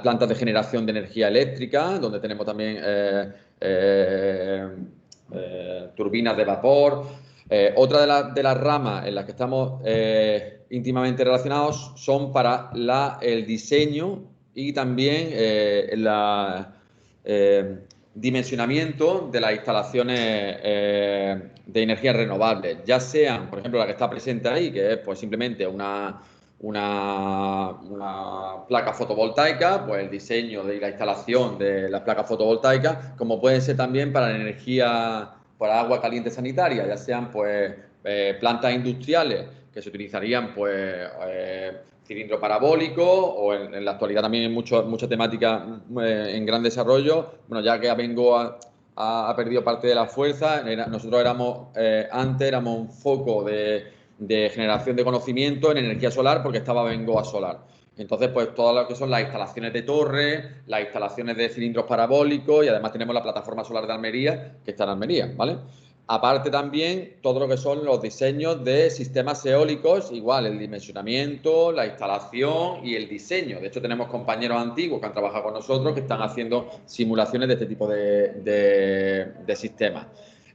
plantas de generación de energía eléctrica, donde tenemos también turbinas de vapor. Otra de las ramas en las que estamos íntimamente relacionados son para el diseño y también dimensionamiento de las instalaciones de energías renovables, ya sean, por ejemplo, la que está presente ahí, que es pues simplemente una placa fotovoltaica, pues el diseño y la instalación de las placas fotovoltaicas, como pueden ser también para la energía, para agua caliente sanitaria, ya sean pues plantas industriales que se utilizarían pues cilindro parabólico, o en la actualidad también hay mucha temática en gran desarrollo. Bueno, ya que Abengoa ha perdido parte de la fuerza, nosotros antes éramos un foco de generación de conocimiento en energía solar, porque estaba Abengoa Solar. Entonces, pues todo lo que son las instalaciones de torre, las instalaciones de cilindros parabólicos, y además tenemos la plataforma solar de Almería, que está en Almería, ¿vale? Aparte también todo lo que son los diseños de sistemas eólicos, igual el dimensionamiento, la instalación y el diseño. De hecho, tenemos compañeros antiguos que han trabajado con nosotros que están haciendo simulaciones de este tipo de sistemas.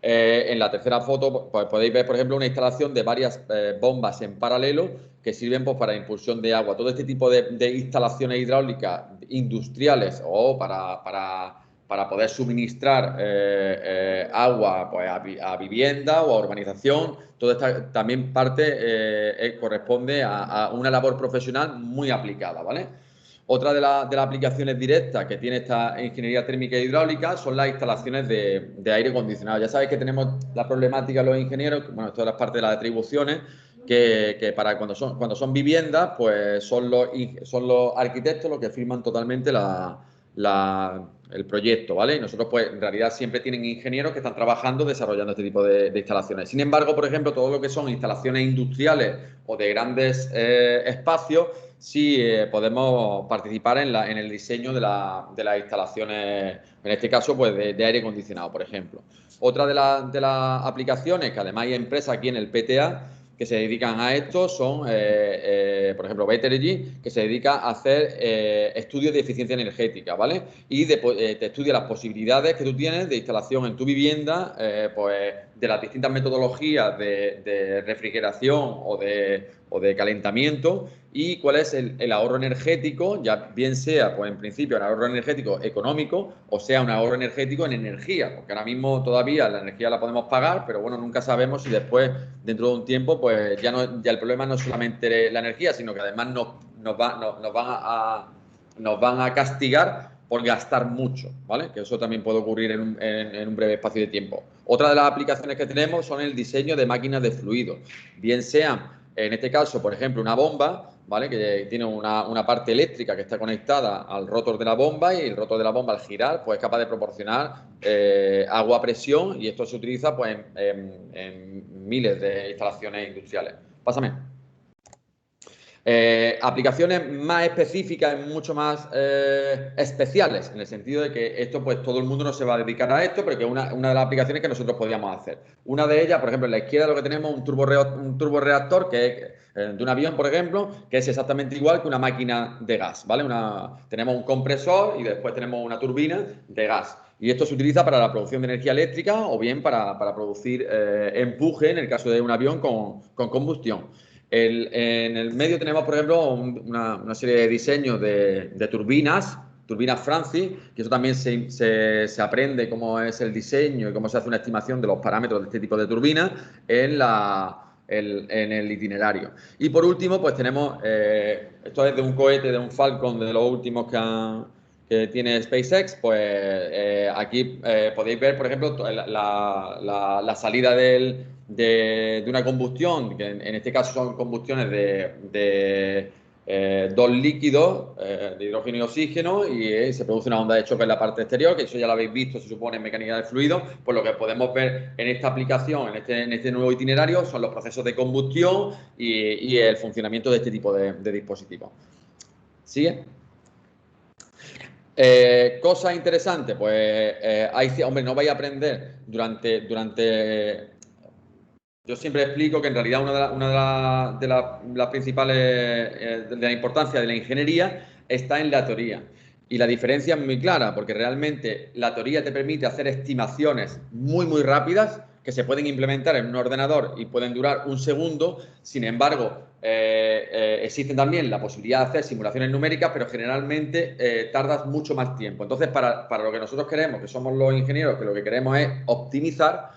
En la tercera foto pues podéis ver, por ejemplo, una instalación de varias bombas en paralelo que sirven pues para impulsión de agua. Todo este tipo de instalaciones hidráulicas industriales o para poder suministrar agua pues, a vivienda o a urbanización, todo esto también corresponde a una labor profesional muy aplicada, ¿vale? Otra de las aplicaciones directas que tiene esta ingeniería térmica e hidráulica son las instalaciones de aire acondicionado. Ya sabéis que tenemos la problemática los ingenieros, bueno, esto es parte de las atribuciones, que para cuando son viviendas, pues son los arquitectos los que firman totalmente el proyecto, ¿vale? Y nosotros, pues, en realidad siempre tienen ingenieros que están trabajando desarrollando este tipo de instalaciones. Sin embargo, por ejemplo, todo lo que son instalaciones industriales o de grandes espacios, sí podemos participar en el diseño de las instalaciones, en este caso, pues, de aire acondicionado, por ejemplo. Otra de las aplicaciones, que además hay empresas aquí en el PTA que se dedican a esto, son, por ejemplo, Betergy, que se dedica a hacer estudios de eficiencia energética, ¿vale? Y te estudia las posibilidades que tú tienes de instalación en tu vivienda, pues de las distintas metodologías de refrigeración o de calentamiento, y cuál es el ahorro energético, ya bien sea, pues en principio, un ahorro energético económico, o sea, un ahorro energético en energía, porque ahora mismo todavía la energía la podemos pagar, pero bueno, nunca sabemos si después, dentro de un tiempo, pues ya el problema no es solamente la energía, sino que además nos van a castigar por gastar mucho, ¿vale? Que eso también puede ocurrir en un breve espacio de tiempo. Otra de las aplicaciones que tenemos son el diseño de máquinas de fluidos, bien sean, en este caso, por ejemplo, una bomba, ¿vale? Que tiene una parte eléctrica que está conectada al rotor de la bomba y el rotor de la bomba al girar pues es capaz de proporcionar agua a presión y esto se utiliza pues en miles de instalaciones industriales. Pásame. Aplicaciones más específicas, mucho más especiales, en el sentido de que esto, pues todo el mundo no se va a dedicar a esto, pero que es una de las aplicaciones que nosotros podríamos hacer. Una de ellas, por ejemplo, en la izquierda lo que tenemos es un turborreactor que es de un avión, por ejemplo, que es exactamente igual que una máquina de gas, ¿vale? Tenemos un compresor y después tenemos una turbina de gas. Y esto se utiliza para la producción de energía eléctrica o bien para producir empuje en el caso de un avión con combustión. En el medio tenemos, por ejemplo, una serie de diseños de turbinas Francis, que eso también se aprende cómo es el diseño y cómo se hace una estimación de los parámetros de este tipo de turbinas en el itinerario. Y por último, pues tenemos, esto es de un cohete, de un Falcon, de los últimos que tiene SpaceX, pues aquí podéis ver, por ejemplo, la salida de una combustión, que en este caso son combustiones de dos líquidos, de hidrógeno y oxígeno, y se produce una onda de choque en la parte exterior, que eso ya lo habéis visto, se supone, en mecánica del fluido. Pues lo que podemos ver en esta aplicación, en este nuevo itinerario, son los procesos de combustión y el funcionamiento de este tipo de dispositivos. ¿Sigue? Cosas interesantes, pues hombre, no vais a aprender durante yo siempre explico que en realidad una de las principales de la importancia de la ingeniería está en la teoría. Y la diferencia es muy clara, porque realmente la teoría te permite hacer estimaciones muy rápidas que se pueden implementar en un ordenador y pueden durar un segundo. Sin embargo, existen también la posibilidad de hacer simulaciones numéricas, pero generalmente tardas mucho más tiempo. Entonces, para lo que nosotros queremos, que somos los ingenieros, que lo que queremos es optimizar,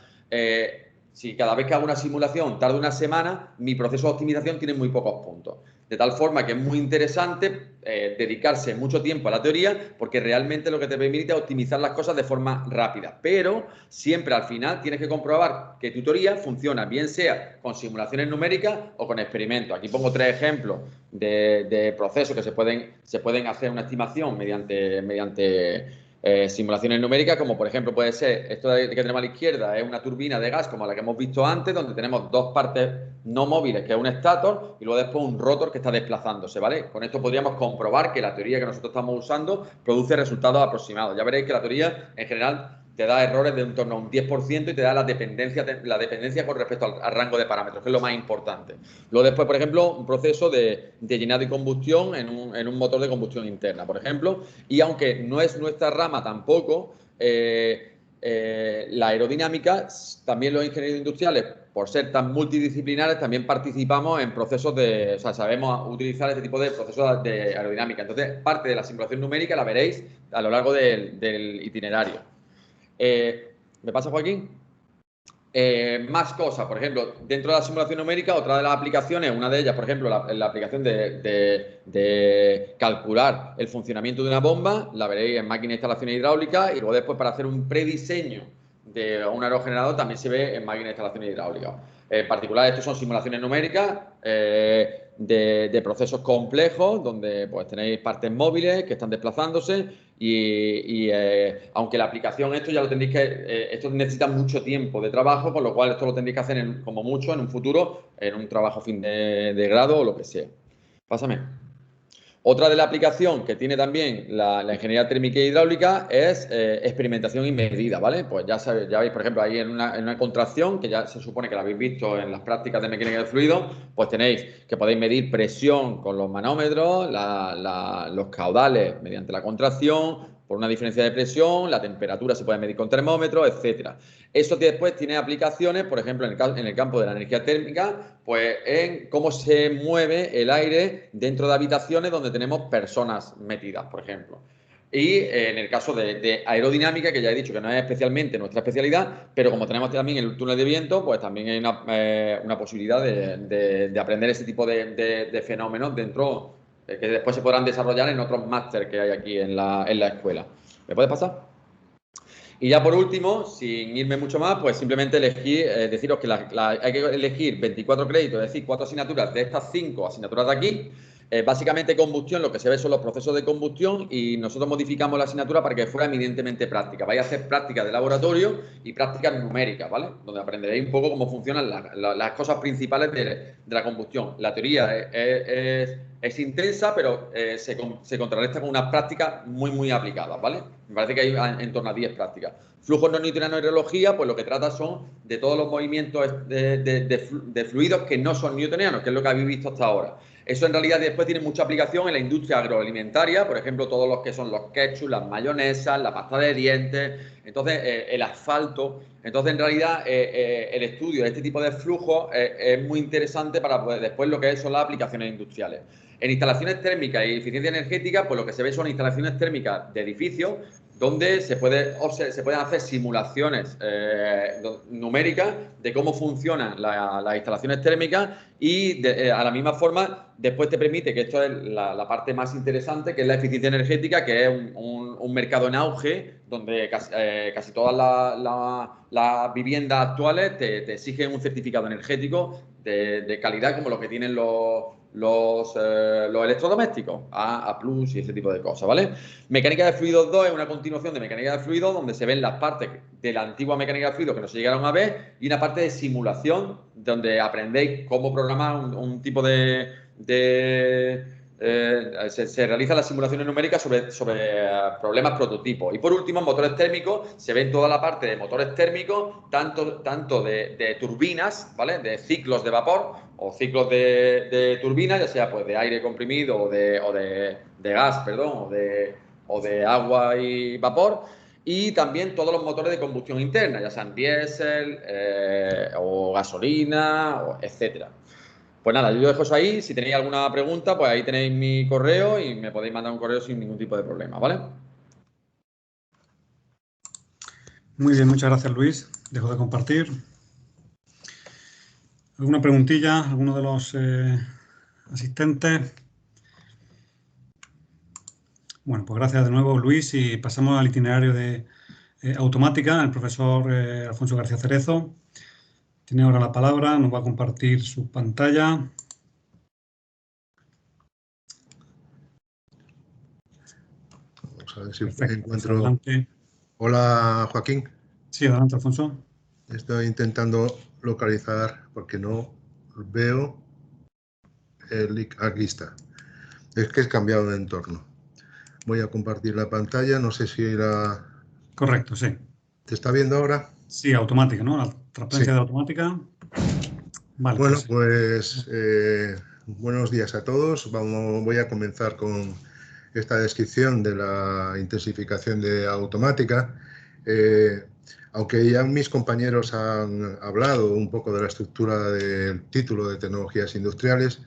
si cada vez que hago una simulación tarda una semana, mi proceso de optimización tiene muy pocos puntos. De tal forma que es muy interesante dedicarse mucho tiempo a la teoría, porque realmente lo que te permite es optimizar las cosas de forma rápida. Pero siempre al final tienes que comprobar que tu teoría funciona, bien sea con simulaciones numéricas o con experimentos. Aquí pongo 3 ejemplos de procesos que se pueden hacer una estimación mediante simulaciones numéricas, como por ejemplo puede ser esto que tenemos a la izquierda, es una turbina de gas como la que hemos visto antes, donde tenemos 2 partes no móviles, que es un estator, y luego después un rotor que está desplazándose, ¿vale? Con esto podríamos comprobar que la teoría que nosotros estamos usando produce resultados aproximados. Ya veréis que la teoría en general te da errores de en torno a un 10% y te da la dependencia con respecto al rango de parámetros, que es lo más importante. Luego después, por ejemplo, un proceso de llenado y combustión en un motor de combustión interna, por ejemplo, y aunque no es nuestra rama tampoco, la aerodinámica, también los ingenieros industriales, por ser tan multidisciplinares, también participamos en procesos o sea, sabemos utilizar este tipo de procesos de aerodinámica. Entonces, parte de la simulación numérica la veréis a lo largo del itinerario. ¿Me pasa, Joaquín? Más cosas, por ejemplo, dentro de la simulación numérica, otra de las aplicaciones, una de ellas, por ejemplo, la aplicación de calcular el funcionamiento de una bomba, la veréis en máquina de instalaciones hidráulicas, y luego después para hacer un prediseño de un aerogenerador también se ve en máquina de instalaciones hidráulicas. En particular, estos son simulaciones numéricas de procesos complejos, donde pues tenéis partes móviles que están desplazándose y aunque la aplicación esto necesita mucho tiempo de trabajo, con lo cual esto lo tendréis que hacer como mucho en un futuro, en un trabajo fin de grado o lo que sea. Pásame. Otra de la aplicación que tiene también la ingeniería térmica e hidráulica es experimentación y medida, ¿vale? Pues ya veis, por ejemplo, ahí en una contracción, que ya se supone que la habéis visto en las prácticas de mecánica del fluido, pues tenéis que podéis medir presión con los manómetros, los caudales mediante la contracción, por una diferencia de presión, la temperatura se puede medir con termómetros, etcétera. Eso después tiene aplicaciones, por ejemplo, en el campo de la energía térmica, pues en cómo se mueve el aire dentro de habitaciones donde tenemos personas metidas, por ejemplo. Y en el caso de aerodinámica, que ya he dicho que no es especialmente nuestra especialidad, pero como tenemos también el túnel de viento, pues también hay una posibilidad de aprender ese tipo de fenómenos dentro, que después se podrán desarrollar en otros másteres que hay aquí en la escuela. ¿Me puedes pasar? Y ya por último, sin irme mucho más, pues simplemente deciros que hay que elegir 24 créditos, es decir, 4 asignaturas de estas 5 asignaturas de aquí, Básicamente combustión, lo que se ve son los procesos de combustión y nosotros modificamos la asignatura para que fuera eminentemente práctica. Vais a hacer prácticas de laboratorio y prácticas numéricas, ¿vale? Donde aprenderéis un poco cómo funcionan las cosas principales de la combustión. La teoría es intensa, pero se contrarresta con unas prácticas muy aplicadas, ¿vale? Me parece que hay en torno a 10 prácticas. Flujos no newtonianos y reología, pues lo que trata son de todos los movimientos de fluidos que no son newtonianos, que es lo que habéis visto hasta ahora. Eso en realidad después tiene mucha aplicación en la industria agroalimentaria, por ejemplo, todos los que son los ketchup, las mayonesas, la pasta de dientes, entonces el asfalto. Entonces, en realidad, el estudio de este tipo de flujos es muy interesante para poder, después lo que son las aplicaciones industriales. En instalaciones térmicas y eficiencia energética, pues lo que se ve son instalaciones térmicas de edificios donde se pueden hacer simulaciones numéricas de cómo funcionan las instalaciones térmicas y a la misma forma después te permite, que esto es la parte más interesante, que es la eficiencia energética, que es un mercado en auge donde casi todas las viviendas actuales te exigen un certificado energético de calidad como lo que tienen los electrodomésticos, A+, y ese tipo de cosas, ¿vale? Mecánica de fluidos 2 es una continuación de mecánica de fluidos donde se ven las partes de la antigua mecánica de fluidos que no se llegaron a ver y una parte de simulación donde aprendéis cómo programar un tipo se realizan las simulaciones numéricas sobre problemas prototipos. Y por último, en motores térmicos, se ve toda la parte de motores térmicos, tanto de turbinas, ¿vale? De ciclos de vapor o ciclos de turbinas, ya sea pues de aire comprimido o de gas, perdón, o de agua y vapor. Y también todos los motores de combustión interna, ya sean diésel o gasolina, etcétera. Pues nada, yo dejo eso ahí. Si tenéis alguna pregunta, pues ahí tenéis mi correo y me podéis mandar un correo sin ningún tipo de problema, ¿vale? Muy bien, muchas gracias, Luis. Dejo de compartir. ¿Alguna preguntilla? ¿Alguno de los asistentes? Bueno, pues gracias de nuevo, Luis, y pasamos al itinerario de automática. El profesor Alfonso García Cerezo tiene ahora la palabra, nos va a compartir su pantalla. Vamos a ver si Perfecto, encuentro... adelante. Hola, Joaquín. Sí, adelante, Alfonso. Estoy intentando localizar porque no veo el link. Aquí está. Es que he cambiado de entorno. Voy a compartir la pantalla. No sé si la... Correcto, sí. ¿Te está viendo ahora? Sí, automática, ¿no? La transparencia Sí. de automática. Vale, bueno, pues buenos días a todos. Voy a comenzar con esta descripción de la intensificación de automática. Aunque ya mis compañeros han hablado un poco de la estructura del título de tecnologías industriales,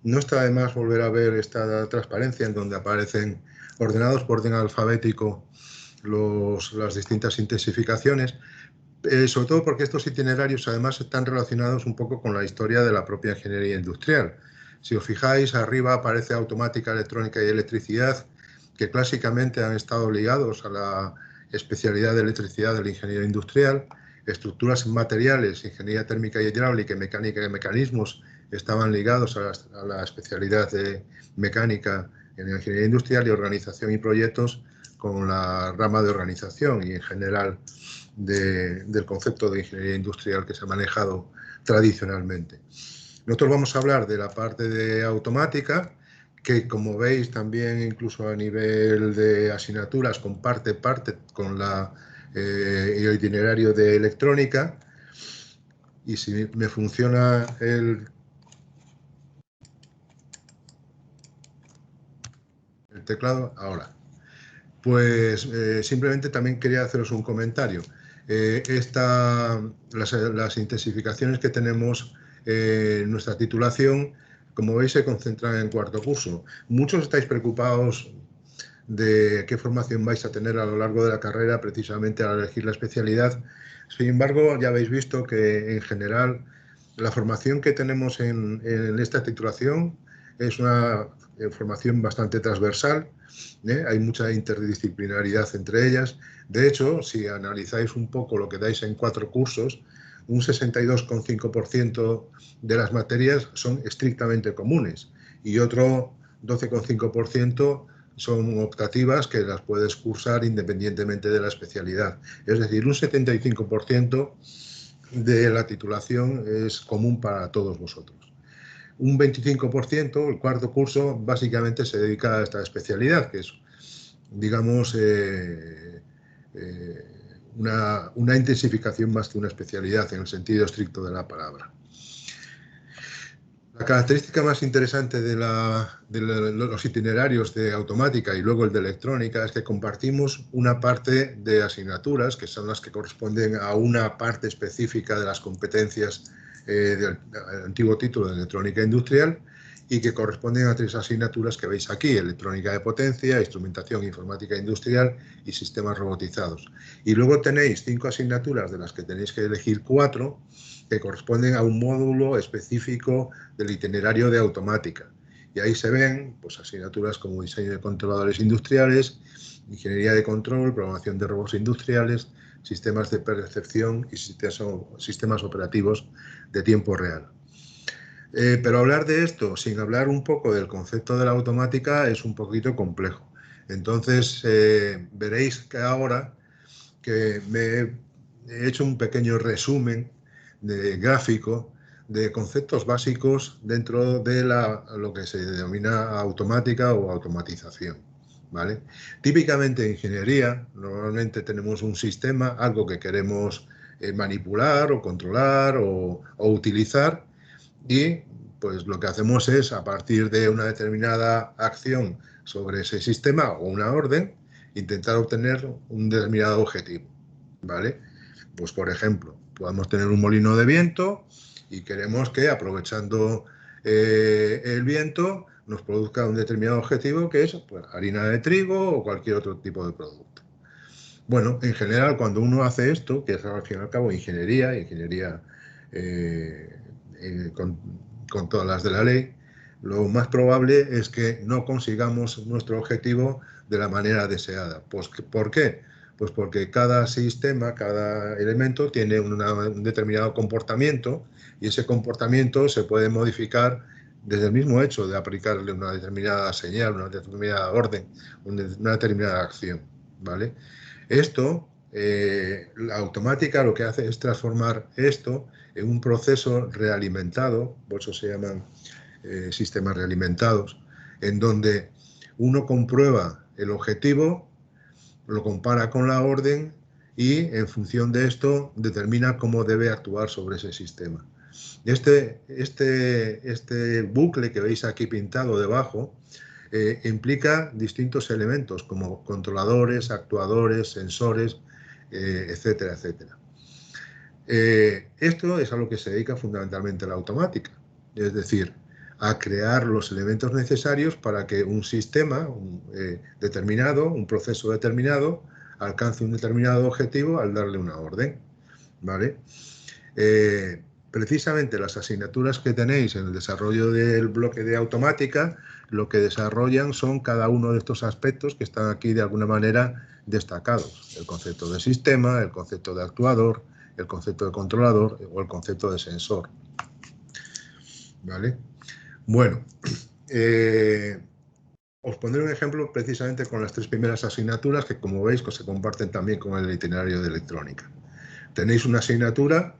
no está de más volver a ver esta transparencia en donde aparecen ordenados por orden alfabético las distintas intensificaciones, sobre todo porque estos itinerarios además están relacionados un poco con la historia de la propia ingeniería industrial. Si os fijáis, arriba aparece automática, electrónica y electricidad, que clásicamente han estado ligados a la especialidad de electricidad del ingeniero industrial. Estructuras materiales, ingeniería térmica y hidráulica, mecánica y mecanismos estaban ligados a la especialidad de mecánica en la ingeniería industrial, y organización y proyectos con la rama de organización y en general del concepto de ingeniería industrial que se ha manejado tradicionalmente. Nosotros vamos a hablar de la parte de automática, que como veis también incluso a nivel de asignaturas comparte con el itinerario de electrónica. Y si me funciona el teclado, ahora. Pues simplemente también quería haceros un comentario. Las intensificaciones que tenemos en nuestra titulación, como veis, se concentran en cuarto curso. Muchos estáis preocupados de qué formación vais a tener a lo largo de la carrera, precisamente al elegir la especialidad. Sin embargo, ya habéis visto que en general la formación que tenemos en esta titulación es una formación bastante transversal. Hay mucha interdisciplinaridad entre ellas. De hecho, si analizáis un poco lo que dais en 4 cursos, un 62,5% de las materias son estrictamente comunes y otro 12,5% son optativas que las puedes cursar independientemente de la especialidad. Es decir, un 75% de la titulación es común para todos vosotros. Un 25%, el cuarto curso, básicamente se dedica a esta especialidad, que es, digamos, una intensificación más que una especialidad en el sentido estricto de la palabra. La característica más interesante de los itinerarios de automática y luego el de electrónica es que compartimos una parte de asignaturas que son las que corresponden a una parte específica de las competencias del antiguo título de electrónica industrial y que corresponden a 3 asignaturas que veis aquí: electrónica de potencia, instrumentación informática industrial y sistemas robotizados. Y luego tenéis 5 asignaturas de las que tenéis que elegir 4 que corresponden a un módulo específico del itinerario de automática. Y ahí se ven pues, asignaturas como diseño de controladores industriales, ingeniería de control, programación de robots industriales, sistemas de percepción y sistemas operativos de tiempo real. Pero hablar de esto sin hablar un poco del concepto de la automática es un poquito complejo. Entonces veréis que ahora que me he hecho un pequeño resumen gráfico de conceptos básicos dentro de lo que se denomina automática o automatización, ¿vale? Típicamente en ingeniería, normalmente tenemos un sistema, algo que queremos manipular o controlar o utilizar, y pues lo que hacemos es, a partir de una determinada acción sobre ese sistema o una orden, intentar obtener un determinado objetivo, ¿vale? Pues por ejemplo, podemos tener un molino de viento y queremos que, aprovechando el viento, nos produzca un determinado objetivo, que es pues, harina de trigo o cualquier otro tipo de producto. Bueno, en general, cuando uno hace esto, que es al fin y al cabo ingeniería con todas las de la ley, lo más probable es que no consigamos nuestro objetivo de la manera deseada. Pues, ¿por qué? Pues porque cada sistema, cada elemento tiene un determinado comportamiento, y ese comportamiento se puede modificar desde el mismo hecho de aplicarle una determinada señal, una determinada orden, una determinada acción, ¿vale? Esto, la automática lo que hace es transformar esto en un proceso realimentado, por eso se llaman sistemas realimentados, en donde uno comprueba el objetivo, lo compara con la orden y en función de esto determina cómo debe actuar sobre ese sistema. Este bucle que veis aquí pintado debajo implica distintos elementos como controladores, actuadores, sensores, etcétera, etcétera. Esto es a lo que se dedica fundamentalmente la automática, es decir, a crear los elementos necesarios para que un sistema determinado, un proceso determinado, alcance un determinado objetivo al darle una orden, ¿vale? Precisamente las asignaturas que tenéis en el desarrollo del bloque de automática, lo que desarrollan son cada uno de estos aspectos que están aquí de alguna manera destacados: el concepto de sistema, el concepto de actuador, el concepto de controlador o el concepto de sensor, ¿vale? Bueno, os pondré un ejemplo precisamente con las 3 primeras asignaturas que, como veis, se comparten también con el itinerario de electrónica. Tenéis una asignatura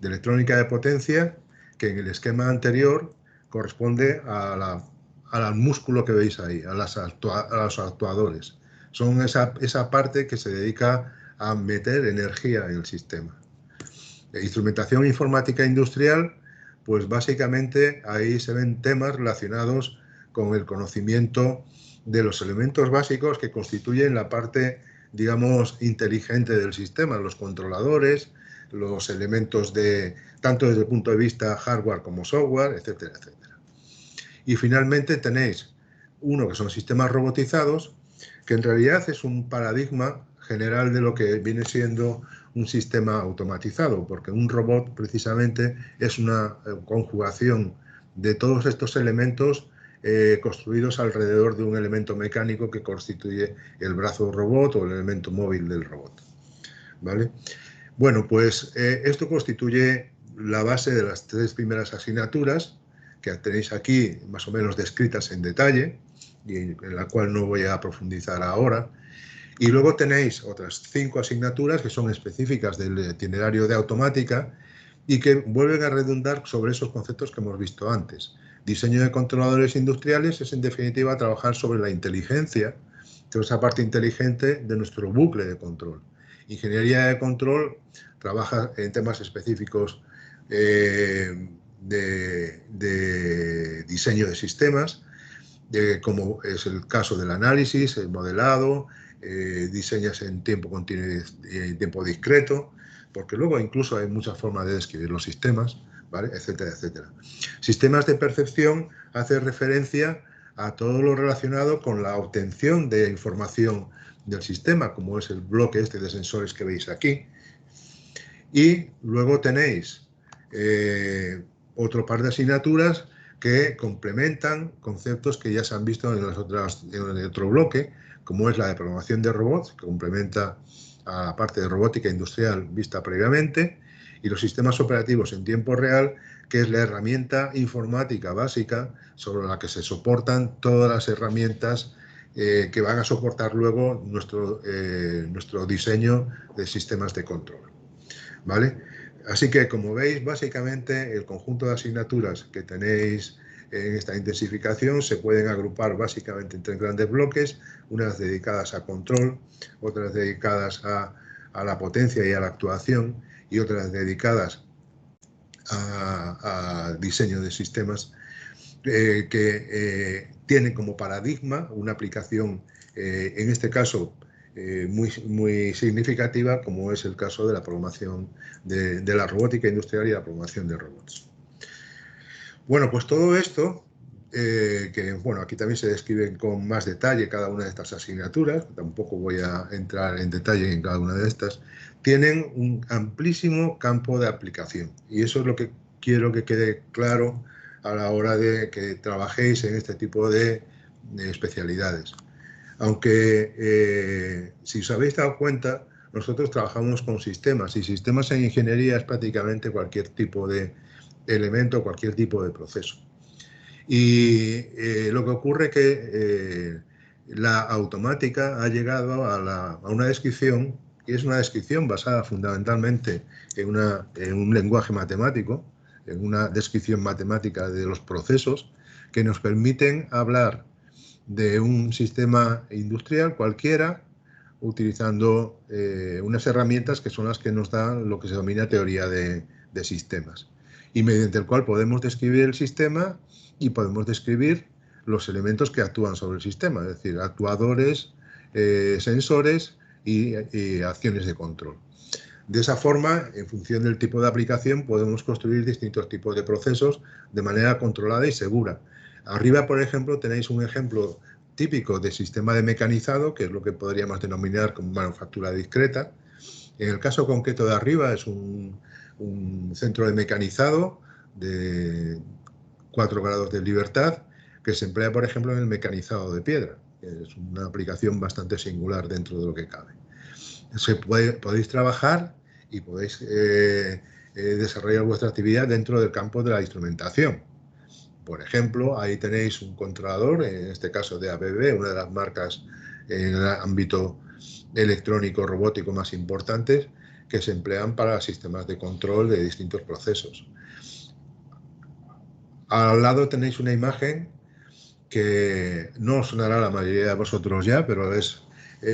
de electrónica de potencia que en el esquema anterior corresponde al músculo que veis ahí, a los actuadores. Son esa parte que se dedica a meter energía en el sistema. Instrumentación informática industrial, pues básicamente ahí se ven temas relacionados con el conocimiento de los elementos básicos que constituyen la parte, digamos, inteligente del sistema, los controladores, los elementos tanto desde el punto de vista hardware como software, etcétera, etcétera. Y finalmente tenéis uno que son sistemas robotizados, que en realidad es un paradigma general de lo que viene siendo un sistema automatizado, porque un robot precisamente es una conjugación de todos estos elementos construidos alrededor de un elemento mecánico que constituye el brazo robot o el elemento móvil del robot, ¿vale? Bueno, pues esto constituye la base de las 3 primeras asignaturas que tenéis aquí más o menos descritas en detalle y en la cual no voy a profundizar ahora. Y luego tenéis otras 5 asignaturas que son específicas del itinerario de automática y que vuelven a redundar sobre esos conceptos que hemos visto antes. Diseño de controladores industriales es, en definitiva, trabajar sobre la inteligencia, toda esa parte inteligente de nuestro bucle de control. Ingeniería de control trabaja en temas específicos de diseño de sistemas, como es el caso del análisis, el modelado, diseñas en tiempo continuo y en tiempo discreto, porque luego incluso hay muchas formas de describir los sistemas, ¿vale? Etcétera, etcétera. Sistemas de percepción hace referencia a todo lo relacionado con la obtención de información del sistema, como es el bloque este de sensores que veis aquí. Y luego tenéis otro par de asignaturas que complementan conceptos que ya se han visto en el otro bloque, como es la de programación de robots, que complementa a la parte de robótica industrial vista previamente, y los sistemas operativos en tiempo real, que es la herramienta informática básica sobre la que se soportan todas las herramientas que van a soportar luego nuestro diseño de sistemas de control, ¿vale? Así que, como veis, básicamente el conjunto de asignaturas que tenéis en esta intensificación se pueden agrupar básicamente en 3 grandes bloques, unas dedicadas a control, otras dedicadas a la potencia y a la actuación, y otras dedicadas a diseño de sistemas que tienen como paradigma una aplicación, en este caso, muy significativa, como es el caso de la programación de la robótica industrial y la programación de robots. Bueno, pues todo esto, que bueno, aquí también se describen con más detalle cada una de estas asignaturas, tampoco voy a entrar en detalle en cada una de estas, tienen un amplísimo campo de aplicación, y eso es lo que quiero que quede claro a la hora de que trabajéis en este tipo de especialidades. Aunque, si os habéis dado cuenta, nosotros trabajamos con sistemas, y sistemas en ingeniería es prácticamente cualquier tipo de elemento, cualquier tipo de proceso. Y lo que ocurre es que la automática ha llegado a una descripción, que es una descripción basada fundamentalmente en un lenguaje matemático, en una descripción matemática de los procesos, que nos permiten hablar de un sistema industrial cualquiera, utilizando unas herramientas que son las que nos dan lo que se denomina teoría de sistemas, y mediante el cual podemos describir el sistema y podemos describir los elementos que actúan sobre el sistema, es decir, actuadores, sensores y acciones de control. De esa forma, en función del tipo de aplicación, podemos construir distintos tipos de procesos de manera controlada y segura. Arriba, por ejemplo, tenéis un ejemplo típico de sistema de mecanizado, que es lo que podríamos denominar como manufactura discreta. En el caso concreto de arriba es un centro de mecanizado de 4 grados de libertad, que se emplea, por ejemplo, en el mecanizado de piedra, que es una aplicación bastante singular dentro de lo que cabe. Podéis trabajar y podéis desarrollar vuestra actividad dentro del campo de la instrumentación. Por ejemplo, ahí tenéis un controlador, en este caso de ABB, una de las marcas en el ámbito electrónico robótico más importantes, que se emplean para sistemas de control de distintos procesos. Al lado tenéis una imagen que no os sonará a la mayoría de vosotros ya, pero es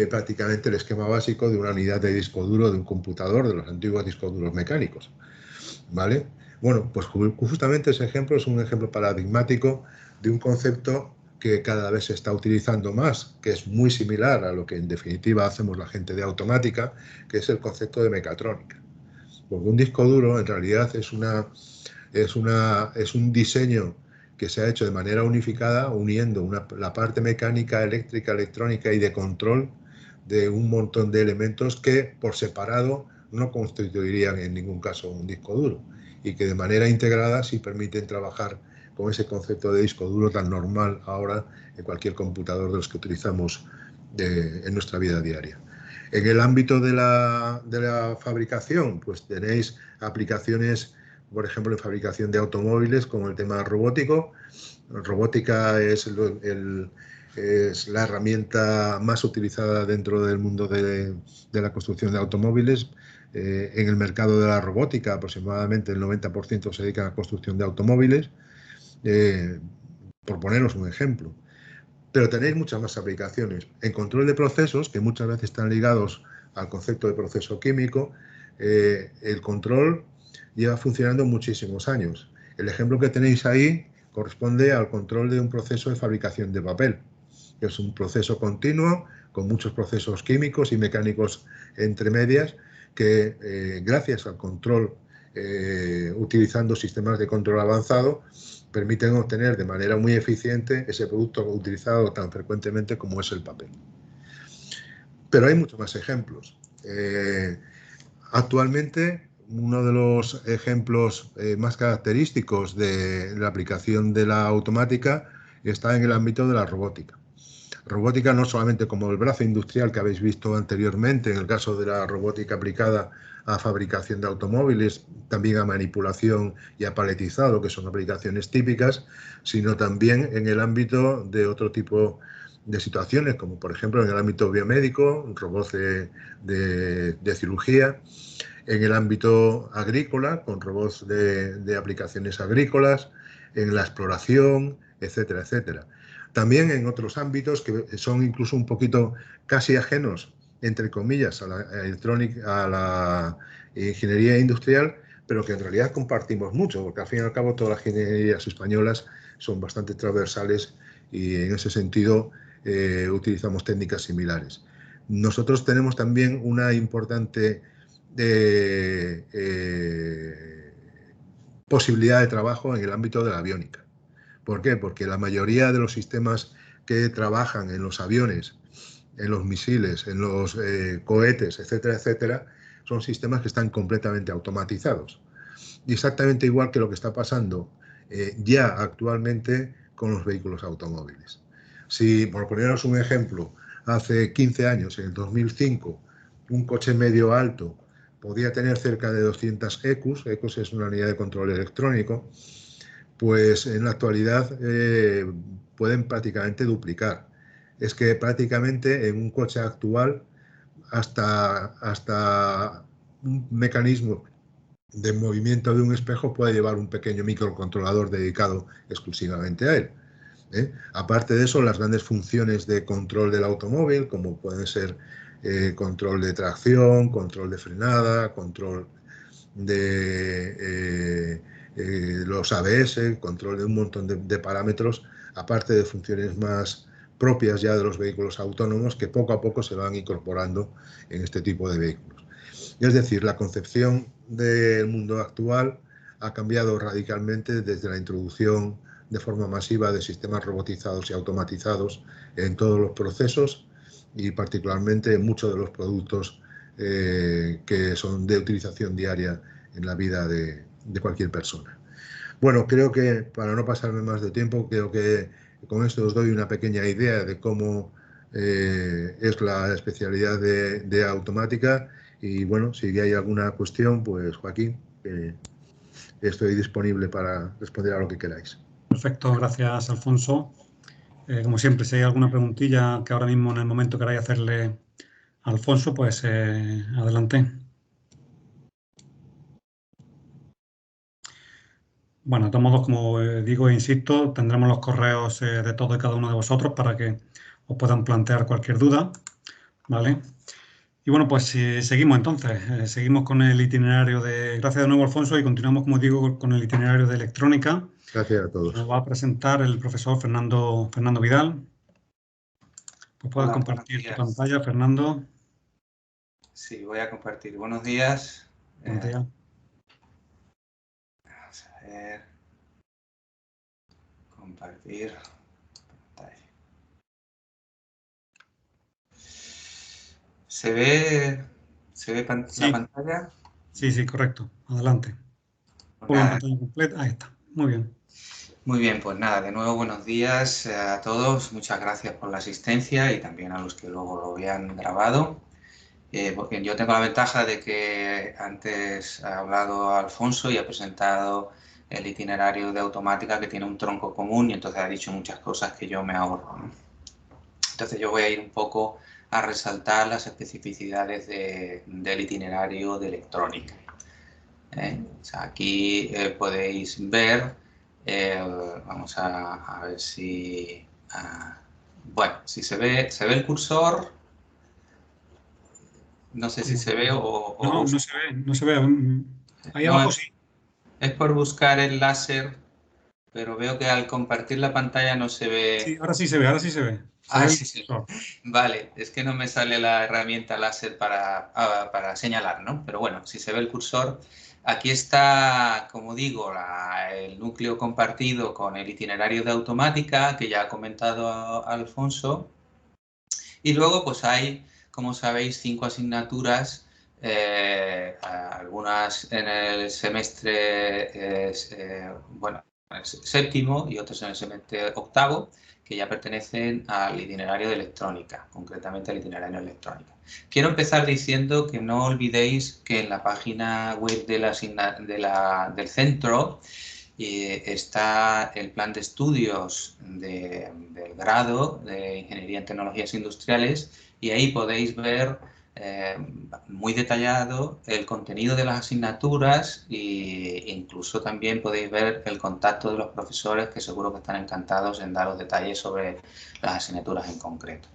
prácticamente el esquema básico de una unidad de disco duro de un computador, de los antiguos discos duros mecánicos, ¿vale? Bueno, pues justamente ese ejemplo es un ejemplo paradigmático de un concepto que cada vez se está utilizando más, que es muy similar a lo que en definitiva hacemos la gente de automática, que es el concepto de mecatrónica. Porque un disco duro en realidad es un diseño que se ha hecho de manera unificada, uniendo la parte mecánica, eléctrica, electrónica y de control de un montón de elementos que por separado no constituirían en ningún caso un disco duro, y que de manera integrada sí permiten trabajar con ese concepto de disco duro tan normal ahora en cualquier computador de los que utilizamos en nuestra vida diaria. En el ámbito de la fabricación, pues tenéis aplicaciones por ejemplo, en fabricación de automóviles con el tema robótico. Robótica es la herramienta más utilizada dentro del mundo de la construcción de automóviles. En el mercado de la robótica, aproximadamente el 90% se dedica a la construcción de automóviles, por poneros un ejemplo. Pero tenéis muchas más aplicaciones. En control de procesos, que muchas veces están ligados al concepto de proceso químico, el control lleva funcionando muchísimos años. El ejemplo que tenéis ahí corresponde al control de un proceso de fabricación de papel, que es un proceso continuo con muchos procesos químicos y mecánicos entre medias que, gracias al control, utilizando sistemas de control avanzado, permiten obtener de manera muy eficiente ese producto utilizado tan frecuentemente como es el papel. Pero hay muchos más ejemplos. Actualmente, uno de los ejemplos más característicos de la aplicación de la automática está en el ámbito de la robótica. Robótica no solamente como el brazo industrial que habéis visto anteriormente, en el caso de la robótica aplicada a fabricación de automóviles, también a manipulación y a paletizado, que son aplicaciones típicas, sino también en el ámbito de otro tipo de situaciones, como por ejemplo en el ámbito biomédico, robots de cirugía, en el ámbito agrícola, con robots de aplicaciones agrícolas, en la exploración, etcétera, etcétera. También en otros ámbitos que son incluso un poquito casi ajenos, entre comillas, a la electrónica, a la ingeniería industrial, pero que en realidad compartimos mucho, porque al fin y al cabo todas las ingenierías españolas son bastante transversales y en ese sentido utilizamos técnicas similares. Nosotros tenemos también una importante posibilidad de trabajo en el ámbito de la aviónica. ¿Por qué? Porque la mayoría de los sistemas que trabajan en los aviones, en los misiles, en los cohetes, etcétera, etcétera, son sistemas que están completamente automatizados. Y exactamente igual que lo que está pasando ya actualmente con los vehículos automóviles. Si, por poneros un ejemplo, hace 15 años, en el 2005, un coche medio alto podía tener cerca de 200 ECUs, ECUs es una unidad de control electrónico, pues en la actualidad pueden prácticamente duplicar. Es que prácticamente en un coche actual hasta un mecanismo de movimiento de un espejo puede llevar un pequeño microcontrolador dedicado exclusivamente a él. Aparte de eso, las grandes funciones de control del automóvil, como pueden ser control de tracción, control de frenada, control de los ABS, control de un montón de parámetros, aparte de funciones más propias ya de los vehículos autónomos que poco a poco se van incorporando en este tipo de vehículos. Es decir, la concepción del mundo actual ha cambiado radicalmente desde la introducción de forma masiva de sistemas robotizados y automatizados en todos los procesos y particularmente en muchos de los productos que son de utilización diaria en la vida de cualquier persona. Bueno, creo que, para no pasarme más de tiempo, creo que con esto os doy una pequeña idea de cómo es la especialidad de automática y bueno, si hay alguna cuestión, pues Joaquín, estoy disponible para responder a lo que queráis. Perfecto, gracias Alfonso. Como siempre, si hay alguna preguntilla que ahora mismo en el momento queráis hacerle a Alfonso, pues adelante. Bueno, de todos modos, como digo e insisto, tendremos los correos de todos y cada uno de vosotros para que os puedan plantear cualquier duda, ¿vale? Y bueno, pues seguimos entonces, seguimos con el itinerario de... Gracias de nuevo, Alfonso, y continuamos, como digo, con el itinerario de electrónica. Gracias a todos. Nos va a presentar el profesor Fernando Vidal. Pues puedes compartir tu pantalla, Fernando. Sí, voy a compartir. Buenos días. Buenos días. Vamos a ver. Compartir pantalla. ¿Se ve la pantalla? Sí, sí, correcto. Adelante. Ponlo en pantalla completa. Ahí está. Muy bien. Muy bien, pues nada, de nuevo buenos días a todos. Muchas gracias por la asistencia y también a los que luego lo vean grabado. Porque yo tengo la ventaja de que antes ha hablado Alfonso y ha presentado el itinerario de automática que tiene un tronco común y entonces ha dicho muchas cosas que yo me ahorro, ¿no? Entonces yo voy a ir un poco a resaltar las especificidades del itinerario de electrónica. O sea, aquí podéis ver, vamos a ver si, bueno, si se ve el cursor, no sé si se ve o no, no se ve. Ahí no, abajo sí. es por buscar el láser, pero veo que al compartir la pantalla no se ve. Sí, ahora sí se ve, ahora sí se ve. Sí, sí. Vale, es que no me sale la herramienta láser para señalar, ¿no? Pero bueno, si se ve el cursor, aquí está, como digo, el núcleo compartido con el itinerario de automática que ya ha comentado Alfonso. Y luego, pues hay, como sabéis, 5 asignaturas, algunas en el semestre bueno, séptimo y otras en el semestre octavo, que ya pertenecen al itinerario de electrónica, concretamente al itinerario de electrónica. Quiero empezar diciendo que no olvidéis que en la página web del centro está el plan de estudios del grado de Ingeniería en Tecnologías Industriales y ahí podéis ver muy detallado el contenido de las asignaturas e incluso también podéis ver el contacto de los profesores que seguro que están encantados en daros detalles sobre las asignaturas en concreto.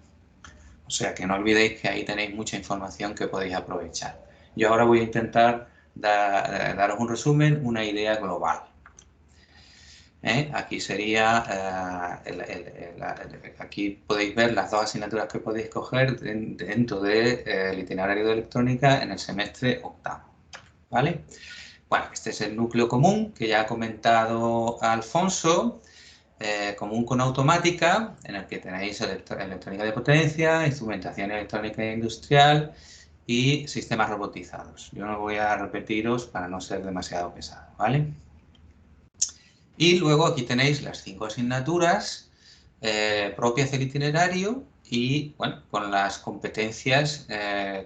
O sea que no olvidéis que ahí tenéis mucha información que podéis aprovechar. Yo ahora voy a intentar daros un resumen, una idea global. Aquí sería, aquí podéis ver las 2 asignaturas que podéis coger dentro del itinerario de electrónica en el semestre octavo, ¿vale? Bueno, este es el núcleo común que ya ha comentado Alfonso, común con automática, en el que tenéis electrónica de potencia, instrumentación electrónica industrial y sistemas robotizados. Yo no voy a repetiros para no ser demasiado pesado, ¿vale? Y luego aquí tenéis las 5 asignaturas propias del itinerario y, bueno, con las competencias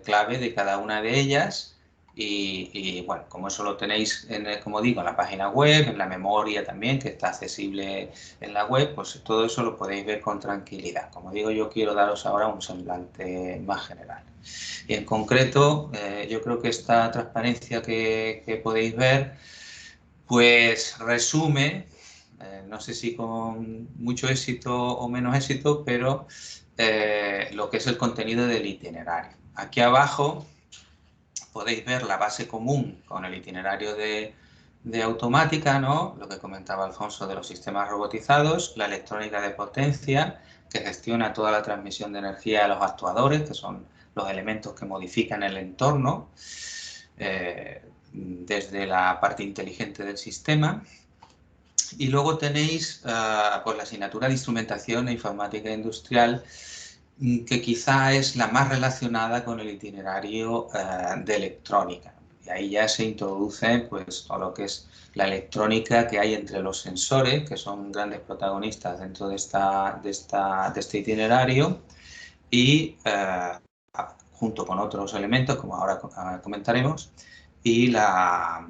clave de cada una de ellas. Y bueno, como eso lo tenéis, como digo, en la página web, en la memoria también, que está accesible en la web, pues todo eso lo podéis ver con tranquilidad. Como digo, yo quiero daros ahora un semblante más general. Y en concreto, yo creo que esta transparencia que podéis ver, pues resume, no sé si con mucho éxito o menos éxito, pero lo que es el contenido del itinerario. Aquí abajo podéis ver la base común con el itinerario de automática, ¿no? Lo que comentaba Alfonso de los sistemas robotizados, la electrónica de potencia, que gestiona toda la transmisión de energía a los actuadores, que son los elementos que modifican el entorno, desde la parte inteligente del sistema. Y luego tenéis pues la asignatura de instrumentación e informática industrial, que quizá es la más relacionada con el itinerario de electrónica. Y ahí ya se introduce pues todo lo que es la electrónica que hay entre los sensores, que son grandes protagonistas dentro de este itinerario, y junto con otros elementos, como ahora comentaremos, y la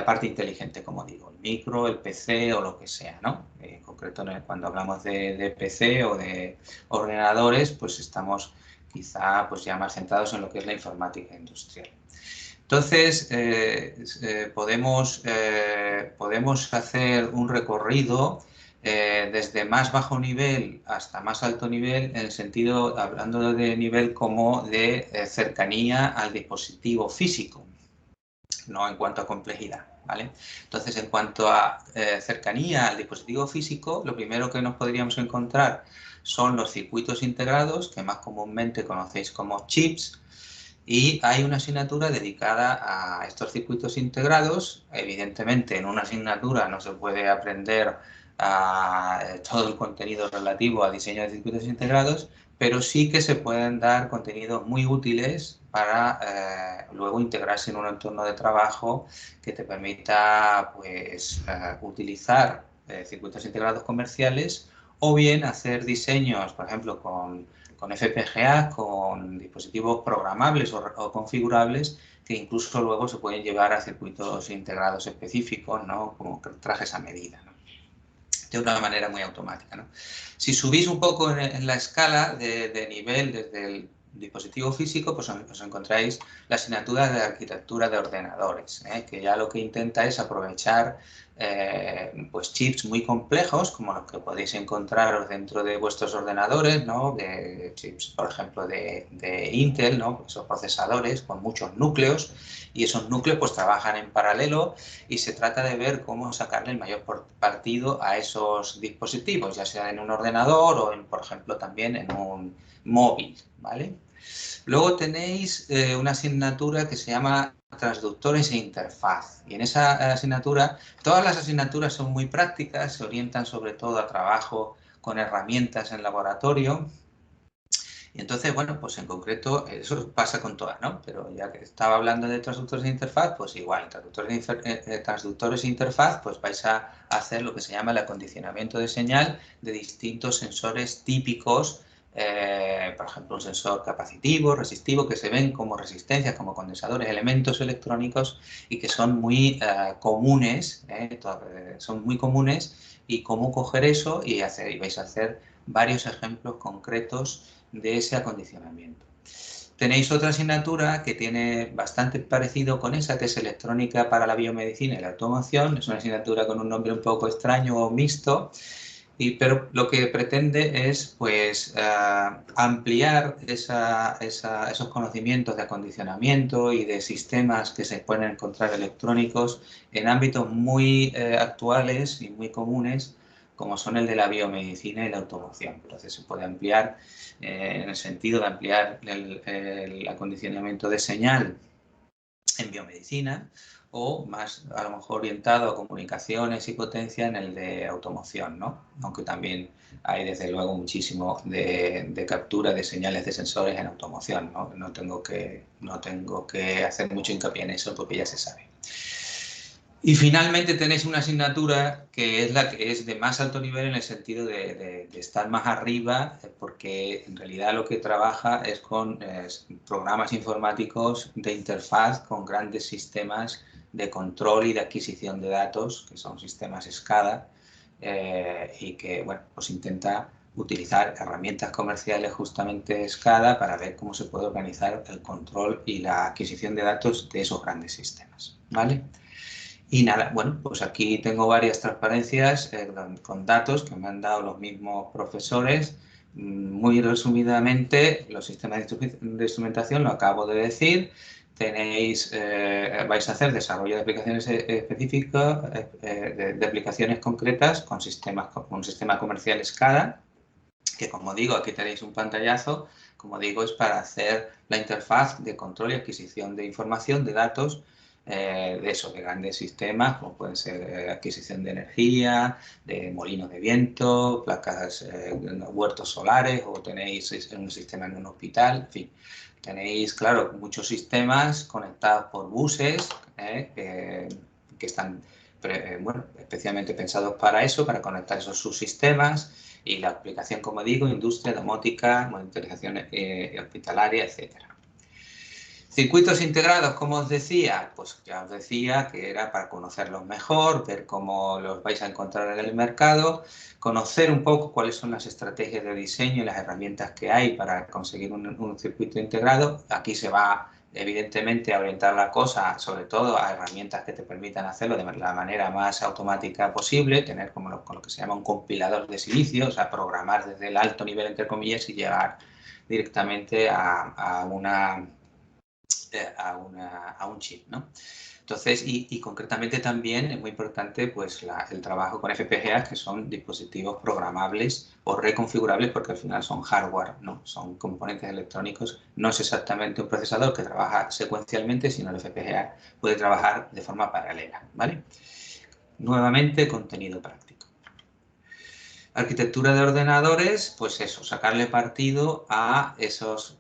parte inteligente, como digo, el micro, el PC o lo que sea, ¿no? En concreto, cuando hablamos de PC o de ordenadores, pues estamos quizá pues ya más centrados en lo que es la informática industrial. Entonces, podemos hacer un recorrido desde más bajo nivel hasta más alto nivel, en el sentido, hablando de nivel como de cercanía al dispositivo físico, no en cuanto a complejidad, ¿vale? Entonces, en cuanto a cercanía al dispositivo físico, lo primero que nos podríamos encontrar son los circuitos integrados, que más comúnmente conocéis como chips, y hay una asignatura dedicada a estos circuitos integrados. Evidentemente, en una asignatura no se puede aprender todo el contenido relativo a diseño de circuitos integrados, pero sí que se pueden dar contenidos muy útiles para luego integrarse en un entorno de trabajo que te permita pues, utilizar circuitos integrados comerciales o bien hacer diseños, por ejemplo, con con FPGA, con dispositivos programables o configurables que incluso luego se pueden llevar a circuitos integrados específicos, ¿no? Como trajes a medida, ¿no? De una manera muy automática, ¿no? Si subís un poco en la escala de nivel desde el dispositivo físico, pues os encontráis la asignatura de arquitectura de ordenadores, que ya lo que intenta es aprovechar pues chips muy complejos, como los que podéis encontraros dentro de vuestros ordenadores, ¿no? De chips, por ejemplo, de Intel, ¿no? Esos procesadores con muchos núcleos, y esos núcleos pues trabajan en paralelo y se trata de ver cómo sacarle el mayor partido a esos dispositivos, ya sea en un ordenador o, por ejemplo, también en un móvil, ¿vale? Luego tenéis una asignatura que se llama transductores e interfaz. Y en esa asignatura, todas las asignaturas son muy prácticas, se orientan sobre todo a trabajo con herramientas en laboratorio. Y entonces, bueno, pues en concreto, eso pasa con todas, ¿no? Pero ya que estaba hablando de transductores de interfaz, pues igual, transductores e interfaz, pues vais a hacer lo que se llama el acondicionamiento de señal de distintos sensores típicos, por ejemplo, un sensor capacitivo, resistivo, que se ven como resistencias, como condensadores, elementos electrónicos y que son muy comunes, son muy comunes, y cómo coger eso y vais a hacer varios ejemplos concretos de ese acondicionamiento. Tenéis otra asignatura que tiene bastante parecido con esa, que es electrónica para la biomedicina y la automoción. Es una asignatura con un nombre un poco extraño o mixto, pero lo que pretende es pues ampliar esos conocimientos de acondicionamiento y de sistemas que se pueden encontrar electrónicos en ámbitos muy actuales y muy comunes, como son el de la biomedicina y la automoción. Entonces se puede ampliar en el sentido de ampliar el acondicionamiento de señal en biomedicina, o más a lo mejor orientado a comunicaciones y potencia en el de automoción, ¿no? Aunque también hay desde luego muchísimo de captura de señales de sensores en automoción, ¿no? No tengo que hacer mucho hincapié en eso porque ya se sabe. Y finalmente tenéis una asignatura que es la que es de más alto nivel en el sentido de estar más arriba, porque en realidad lo que trabaja es con programas informáticos de interfaz con grandes sistemas de control y de adquisición de datos, que son sistemas SCADA, y que, bueno, pues intenta utilizar herramientas comerciales justamente SCADA para ver cómo se puede organizar el control y la adquisición de datos de esos grandes sistemas, ¿vale? Y nada, bueno, pues aquí tengo varias transparencias con datos que me han dado los mismos profesores. Muy resumidamente, los sistemas de instrumentación, lo acabo de decir. Vais a hacer desarrollo de aplicaciones específicas, de aplicaciones concretas con un sistema comercial SCADA, que como digo, aquí tenéis un pantallazo, como digo, es para hacer la interfaz de control y adquisición de información, de datos, de grandes sistemas, como pueden ser adquisición de energía, de molinos de viento, placas, huertos solares, o tenéis un sistema en un hospital, en fin. Tenéis, claro, muchos sistemas conectados por buses que están especialmente pensados para eso, para conectar esos subsistemas, y la aplicación, como digo, industria, domótica, monitorización hospitalaria, etcétera. Circuitos integrados, como os decía, pues ya os decía que era para conocerlos mejor, ver cómo los vais a encontrar en el mercado, conocer un poco cuáles son las estrategias de diseño y las herramientas que hay para conseguir un circuito integrado. Aquí se va, evidentemente, a orientar la cosa, sobre todo a herramientas que te permitan hacerlo de la manera más automática posible, tener como lo que se llama un compilador de silicio, o sea, programar desde el alto nivel, entre comillas, y llegar directamente a un chip, ¿no? Entonces, y concretamente también es muy importante pues el trabajo con FPGA, que son dispositivos programables o reconfigurables, porque al final son hardware, ¿no? Son componentes electrónicos. No es exactamente un procesador que trabaja secuencialmente, sino el FPGA puede trabajar de forma paralela, ¿vale? Nuevamente, contenido práctico. Arquitectura de ordenadores, pues eso, sacarle partido a esos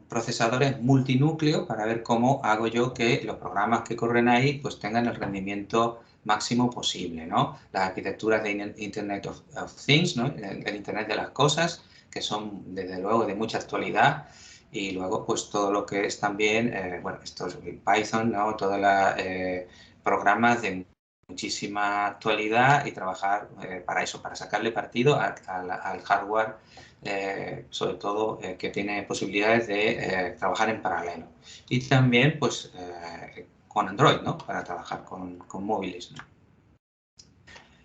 procesadores multinúcleo para ver cómo hago yo que los programas que corren ahí pues tengan el rendimiento máximo posible, ¿no? Las arquitecturas de Internet of Things, ¿no? El Internet de las cosas, que son desde luego de mucha actualidad, y luego pues todo lo que es también, bueno, esto es Python, ¿no? Todos los programas de muchísima actualidad y trabajar para eso, para sacarle partido al hardware, sobre todo que tiene posibilidades de trabajar en paralelo. Y también pues con Android, ¿no? Para trabajar con móviles, ¿no?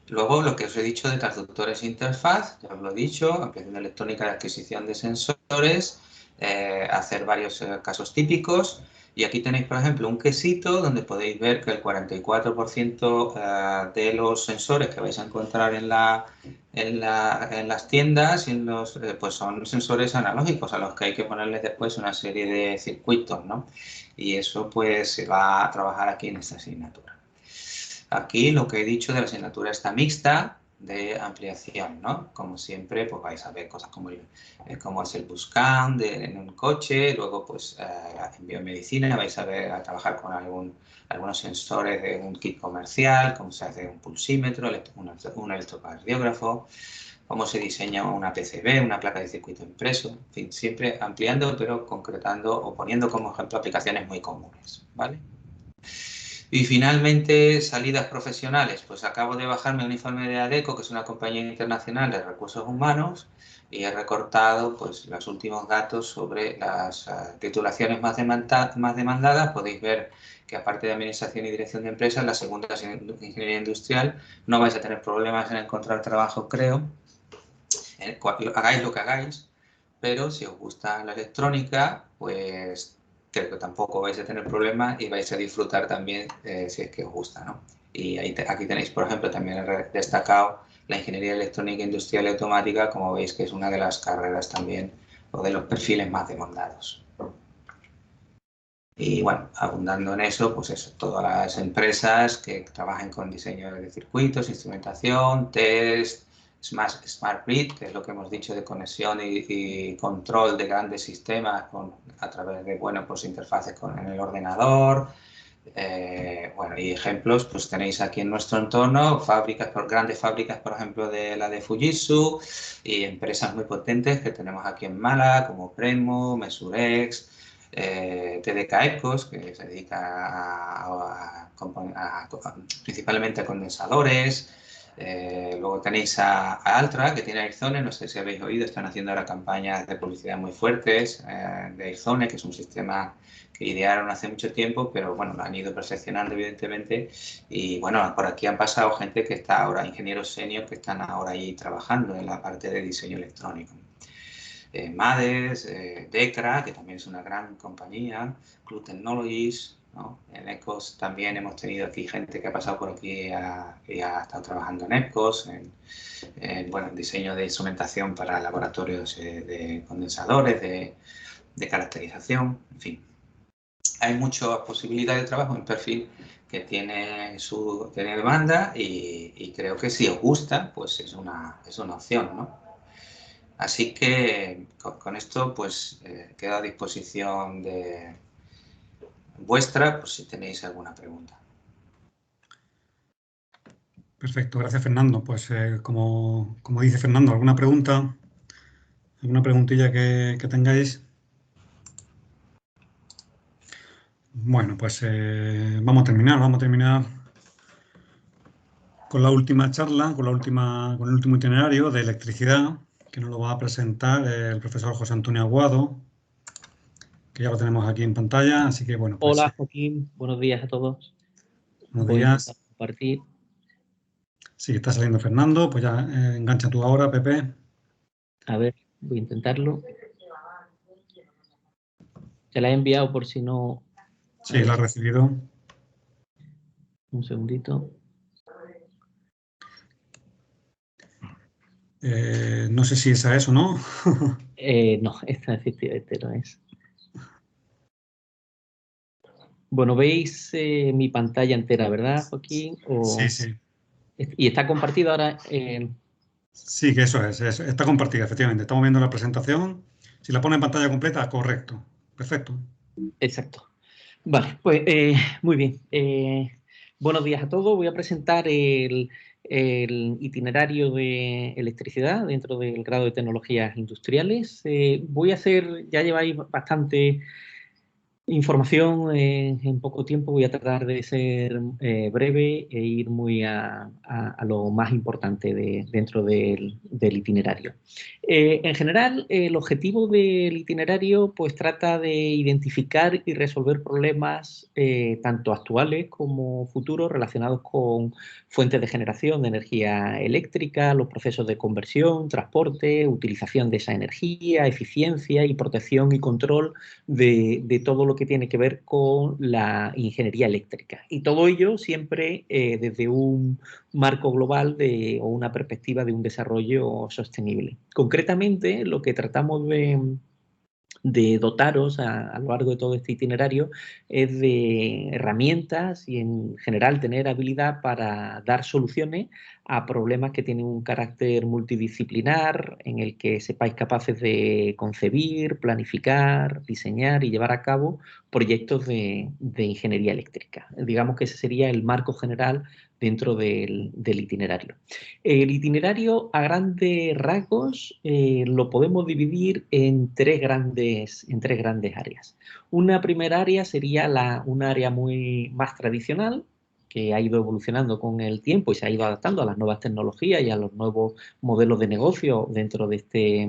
Luego, lo que os he dicho de transductores e interfaz, ya os lo he dicho, ampliación electrónica de adquisición de sensores, hacer varios casos típicos. Y aquí tenéis, por ejemplo, un quesito donde podéis ver que el 44% de los sensores que vais a encontrar en las tiendas pues son sensores analógicos a los que hay que ponerles después una serie de circuitos, ¿no? Y eso pues se va a trabajar aquí en esta asignatura. Aquí lo que he dicho de la asignatura está mixta de ampliación, ¿no? Como siempre, pues vais a ver cosas como cómo es el buscam en un coche, luego pues en biomedicina vais a ver a trabajar con algunos sensores de un kit comercial, cómo se hace un pulsímetro, un electrocardiógrafo, cómo se diseña una PCB, una placa de circuito impreso, en fin, siempre ampliando pero concretando o poniendo como ejemplo aplicaciones muy comunes, ¿vale? Y finalmente, salidas profesionales. Pues acabo de bajarme un informe de ADECO, que es una compañía internacional de recursos humanos, y he recortado pues, los últimos datos sobre las titulaciones más demandadas. Podéis ver que aparte de Administración y Dirección de Empresas, la segunda es Ingeniería Industrial. No vais a tener problemas en encontrar trabajo, creo. Hagáis lo que hagáis, pero si os gusta la electrónica, pues creo que tampoco vais a tener problemas y vais a disfrutar también si es que os gusta, ¿no? Y aquí tenéis, por ejemplo, también he destacado la Ingeniería Electrónica Industrial y Automática, como veis que es una de las carreras también o de los perfiles más demandados. Y bueno, abundando en eso, pues eso, todas las empresas que trabajen con diseño de circuitos, instrumentación, test, Smart Grid, que es lo que hemos dicho de conexión y control de grandes sistemas a través de, bueno, pues interfaces en el ordenador. Bueno, y ejemplos, pues tenéis aquí en nuestro entorno grandes fábricas, por ejemplo, de la de Fujitsu, y empresas muy potentes que tenemos aquí en Málaga, como Premo, Mesurex, TDK Ecos, que se dedica principalmente a condensadores. Luego tenéis a Altra, que tiene Airzone, no sé si habéis oído, están haciendo ahora campañas de publicidad muy fuertes de Airzone, que es un sistema que idearon hace mucho tiempo, pero bueno, lo han ido perfeccionando evidentemente, y bueno, por aquí han pasado gente que está ahora, ingenieros senior, que están ahora ahí trabajando en la parte de diseño electrónico. MADES, DECRA, que también es una gran compañía, Club Technologies, ¿no? En ECOS también hemos tenido aquí gente que ha pasado por aquí y ha estado trabajando en ECOS, bueno, en diseño de instrumentación para laboratorios de condensadores, de caracterización, en fin. Hay muchas posibilidades de trabajo, un perfil que tiene demanda y creo que si os gusta, pues es una opción, ¿no? Así que con esto pues queda a disposición de vuestra, pues si tenéis alguna pregunta. Perfecto, gracias Fernando. Pues como dice Fernando, ¿alguna pregunta? ¿Alguna preguntilla que tengáis? Bueno, pues vamos a terminar con la última charla, con el último itinerario de electricidad, que nos lo va a presentar el profesor José Antonio Aguado, que ya lo tenemos aquí en pantalla, así que bueno. Pues, hola Joaquín, buenos días a todos. Buenos días. Compartir. Sí, está saliendo Fernando, pues ya engancha tú ahora, Pepe. A ver, voy a intentarlo. Se la he enviado por si no... Sí, la ha recibido. Un segundito. No sé si esa es o no. No, esta efectivamente no es. Bueno, veis mi pantalla entera, ¿verdad, Joaquín? Sí. ¿Y está compartida ahora? Sí, que eso es. Está compartida, efectivamente. Estamos viendo la presentación. Si la pone en pantalla completa, correcto. Perfecto. Exacto. Vale, pues muy bien. Buenos días a todos. Voy a presentar el itinerario de electricidad dentro del grado de tecnologías industriales. Voy a hacer, ya lleváis bastante información en poco tiempo, voy a tratar de ser breve e ir muy a lo más importante dentro del itinerario. En general, el objetivo del itinerario pues trata de identificar y resolver problemas tanto actuales como futuros relacionados con fuentes de generación de energía eléctrica, los procesos de conversión, transporte, utilización de esa energía, eficiencia y protección y control de todo lo que tiene que ver con la ingeniería eléctrica. Y todo ello siempre desde un marco global o una perspectiva de un desarrollo sostenible. Concretamente, lo que tratamos de dotaros a lo largo de todo este itinerario es de herramientas y en general tener habilidad para dar soluciones a problemas que tienen un carácter multidisciplinar, en el que sepáis capaces de concebir, planificar, diseñar y llevar a cabo proyectos de ingeniería eléctrica. Digamos que ese sería el marco general dentro del itinerario. El itinerario, a grandes rasgos, lo podemos dividir en tres grandes áreas. Una primera área sería un área más tradicional, que ha ido evolucionando con el tiempo y se ha ido adaptando a las nuevas tecnologías y a los nuevos modelos de negocio dentro de este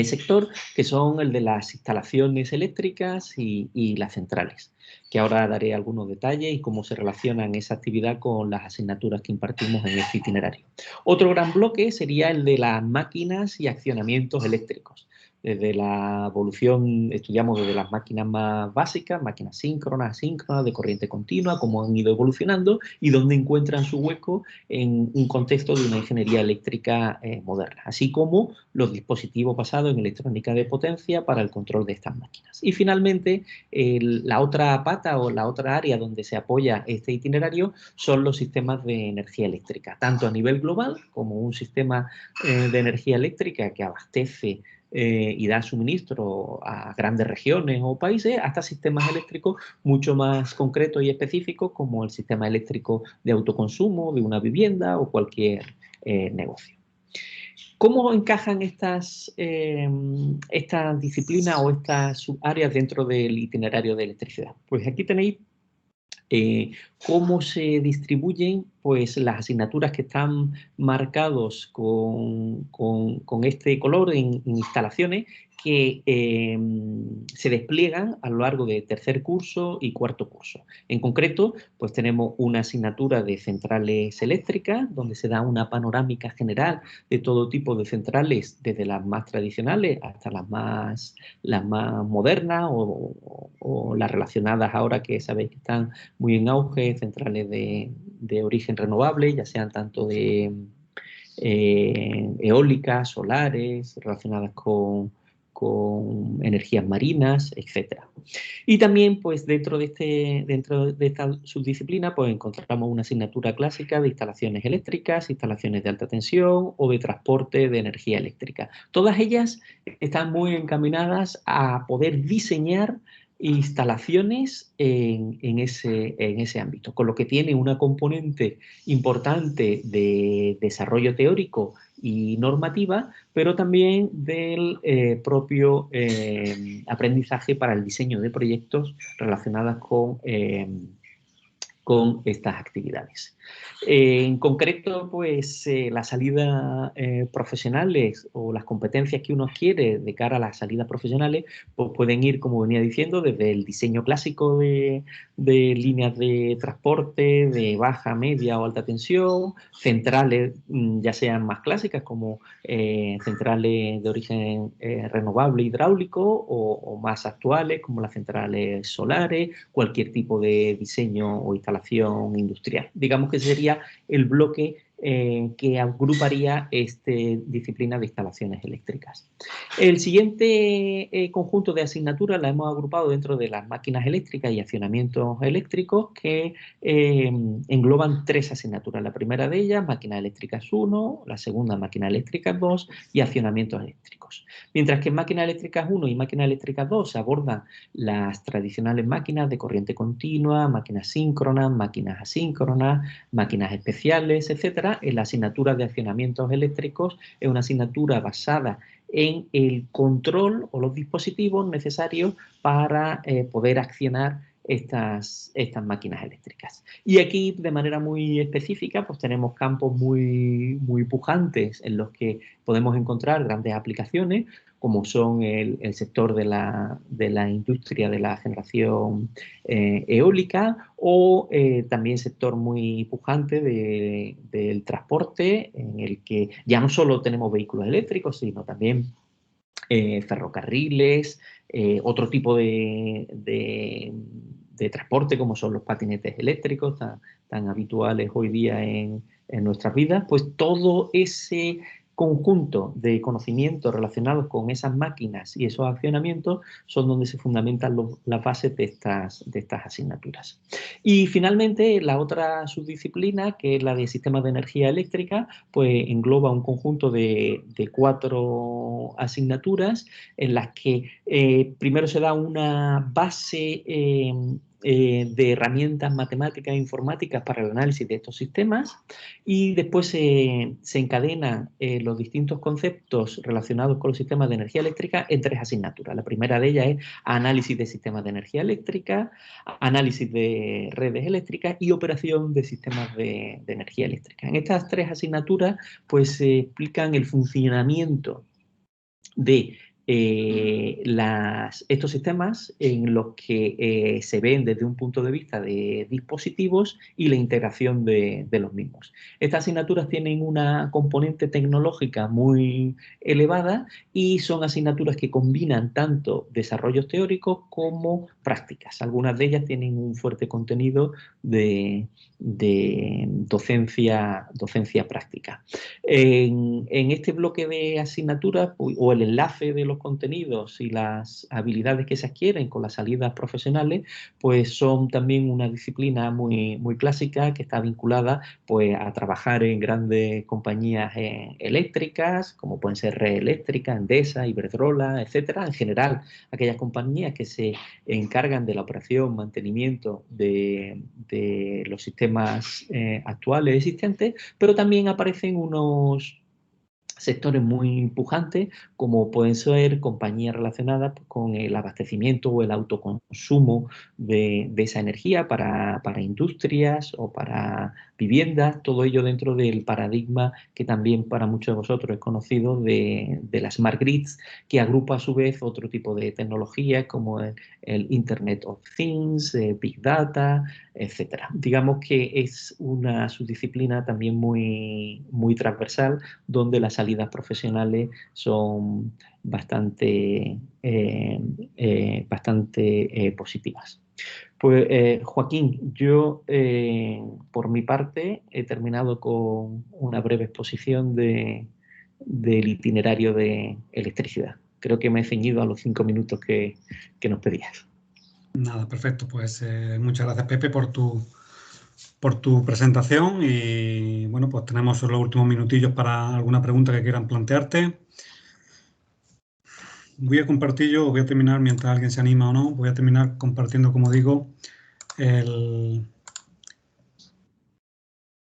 sector, que son el de las instalaciones eléctricas y las centrales, que ahora daré algunos detalles y cómo se relacionan esa actividad con las asignaturas que impartimos en este itinerario. Otro gran bloque sería el de las máquinas y accionamientos eléctricos. Desde la evolución, estudiamos desde las máquinas más básicas, máquinas síncronas, asíncronas, de corriente continua, cómo han ido evolucionando y dónde encuentran su hueco en un contexto de una ingeniería eléctrica moderna, así como los dispositivos basados en electrónica de potencia para el control de estas máquinas. Y finalmente, la otra pata o la otra área donde se apoya este itinerario son los sistemas de energía eléctrica, tanto a nivel global como un sistema de energía eléctrica que abastece y da suministro a grandes regiones o países, hasta sistemas eléctricos mucho más concretos y específicos como el sistema eléctrico de autoconsumo de una vivienda o cualquier negocio. ¿Cómo encajan estas disciplinas o estas subáreas dentro del itinerario de electricidad? Pues aquí tenéis cómo se distribuyen pues, las asignaturas que están marcados con este color en instalaciones que se despliegan a lo largo de tercer curso y cuarto curso. En concreto, pues tenemos una asignatura de centrales eléctricas, donde se da una panorámica general de todo tipo de centrales, desde las más tradicionales hasta las más modernas o las relacionadas ahora que sabéis que están muy en auge, centrales de origen renovable, ya sean tanto de eólicas, solares, relacionadas con energías marinas, etc. Y también, pues, dentro de esta subdisciplina, pues encontramos una asignatura clásica de instalaciones eléctricas, instalaciones de alta tensión o de transporte de energía eléctrica. Todas ellas están muy encaminadas a poder diseñar instalaciones en ese ámbito, con lo que tiene una componente importante de desarrollo teórico y normativa, pero también del propio aprendizaje para el diseño de proyectos relacionados con estas actividades. En concreto, pues las salidas profesionales o las competencias que uno adquiere de cara a las salidas profesionales, pues pueden ir, como venía diciendo, desde el diseño clásico de líneas de transporte de baja, media o alta tensión, centrales ya sean más clásicas como centrales de origen renovable hidráulico o más actuales como las centrales solares, cualquier tipo de diseño o instalación industrial. Digamos que sería el bloque que agruparía esta disciplina de instalaciones eléctricas. El siguiente conjunto de asignaturas la hemos agrupado dentro de las máquinas eléctricas y accionamientos eléctricos, que engloban 3 asignaturas. La primera de ellas, máquinas eléctricas 1, la segunda, máquinas eléctricas 2 y accionamientos eléctricos. Mientras que en máquinas eléctricas 1 y máquinas eléctricas 2 se abordan las tradicionales máquinas de corriente continua, máquinas síncronas, máquinas asíncronas, máquinas especiales, etcétera. En la asignatura de accionamientos eléctricos es una asignatura basada en el control o los dispositivos necesarios para poder accionar estas máquinas eléctricas. Y aquí, de manera muy específica, pues tenemos campos muy pujantes en los que podemos encontrar grandes aplicaciones, como son el sector de la industria de la generación eólica, o también sector muy pujante del transporte, en el que ya no solo tenemos vehículos eléctricos, sino también ferrocarriles, otro tipo de transporte, como son los patinetes eléctricos, tan habituales hoy día en nuestras vidas. Pues todo ese conjunto de conocimientos relacionados con esas máquinas y esos accionamientos son donde se fundamentan las bases de estas asignaturas. Y finalmente, la otra subdisciplina, que es la de sistemas de energía eléctrica, pues engloba un conjunto de 4 asignaturas en las que primero se da una base de herramientas matemáticas e informáticas para el análisis de estos sistemas, y después se encadenan los distintos conceptos relacionados con los sistemas de energía eléctrica en 3 asignaturas. La primera de ellas es análisis de sistemas de energía eléctrica, análisis de redes eléctricas y operación de sistemas de energía eléctrica. En estas 3 asignaturas pues se explican el funcionamiento de estos sistemas en los que se ven desde un punto de vista de dispositivos y la integración de los mismos. Estas asignaturas tienen una componente tecnológica muy elevada y son asignaturas que combinan tanto desarrollos teóricos como prácticas. Algunas de ellas tienen un fuerte contenido de docencia práctica. En este bloque de asignaturas, o el enlace de los contenidos y las habilidades que se adquieren con las salidas profesionales, pues son también una disciplina muy clásica, que está vinculada pues a trabajar en grandes compañías eléctricas, como pueden ser Red Eléctrica, Endesa, Iberdrola, etcétera. En general, aquellas compañías que se encargan de la operación, mantenimiento de los sistemas actuales existentes, pero también aparecen unos sectores muy pujantes, como pueden ser compañías relacionadas con el abastecimiento o el autoconsumo de esa energía para industrias o para viviendas, todo ello dentro del paradigma que también para muchos de vosotros es conocido de las Smart Grids, que agrupa a su vez otro tipo de tecnologías como el Internet of Things, Big Data, etcétera. Digamos que es una subdisciplina también muy transversal, donde las salidas profesionales son bastante positivas. Pues Joaquín, yo por mi parte he terminado con una breve exposición del itinerario de electricidad. Creo que me he ceñido a los 5 minutos que nos pedías. Nada, perfecto. Pues muchas gracias, Pepe, por tu presentación, y bueno, pues tenemos los últimos minutillos para alguna pregunta que quieran plantearte. Voy a compartir yo, voy a terminar, mientras alguien se anima o no, voy a terminar compartiendo, como digo,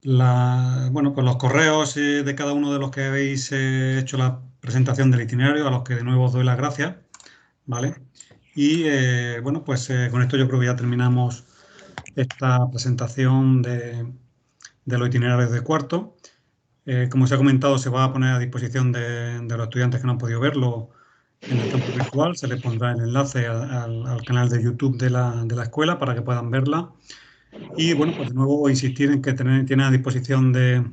bueno, pues los correos de cada uno de los que habéis hecho la presentación del itinerario, a los que de nuevo os doy las gracias, ¿vale? Y bueno, pues con esto yo creo que ya terminamos esta presentación de los itinerarios de cuarto. Como se ha comentado, se va a poner a disposición de los estudiantes que no han podido verlo en el campus virtual. Se les pondrá el enlace al canal de YouTube de la escuela para que puedan verla. Y bueno, pues de nuevo insistir en que tienen a disposición de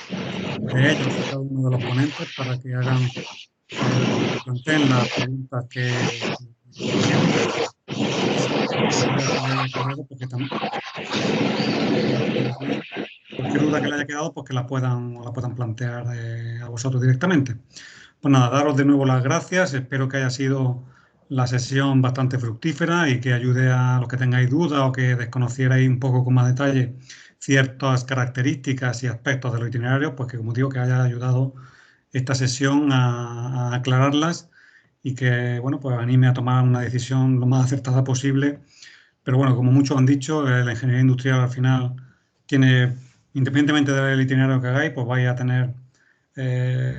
ellos, cada uno de los ponentes, para que planteen las preguntas que porque cualquier duda que le haya quedado, pues que la puedan plantear a vosotros directamente. Pues nada, daros de nuevo las gracias. Espero que haya sido la sesión bastante fructífera y que ayude a los que tengáis dudas o que desconocierais un poco con más detalle ciertas características y aspectos de los itinerarios, pues que, como digo, que haya ayudado esta sesión a aclararlas y que, bueno, pues anime a tomar una decisión lo más acertada posible. Pero bueno, como muchos han dicho, la ingeniería industrial al final tiene, independientemente del itinerario que hagáis, pues vais a tener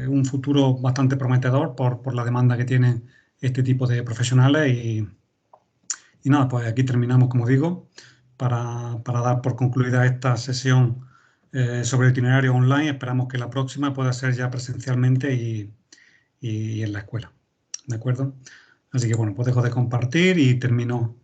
un futuro bastante prometedor por la demanda que tiene este tipo de profesionales y nada, pues aquí terminamos, como digo, para dar por concluida esta sesión sobre el itinerario online. Esperamos que la próxima pueda ser ya presencialmente y en la escuela. ¿De acuerdo? Así que bueno, pues dejo de compartir y termino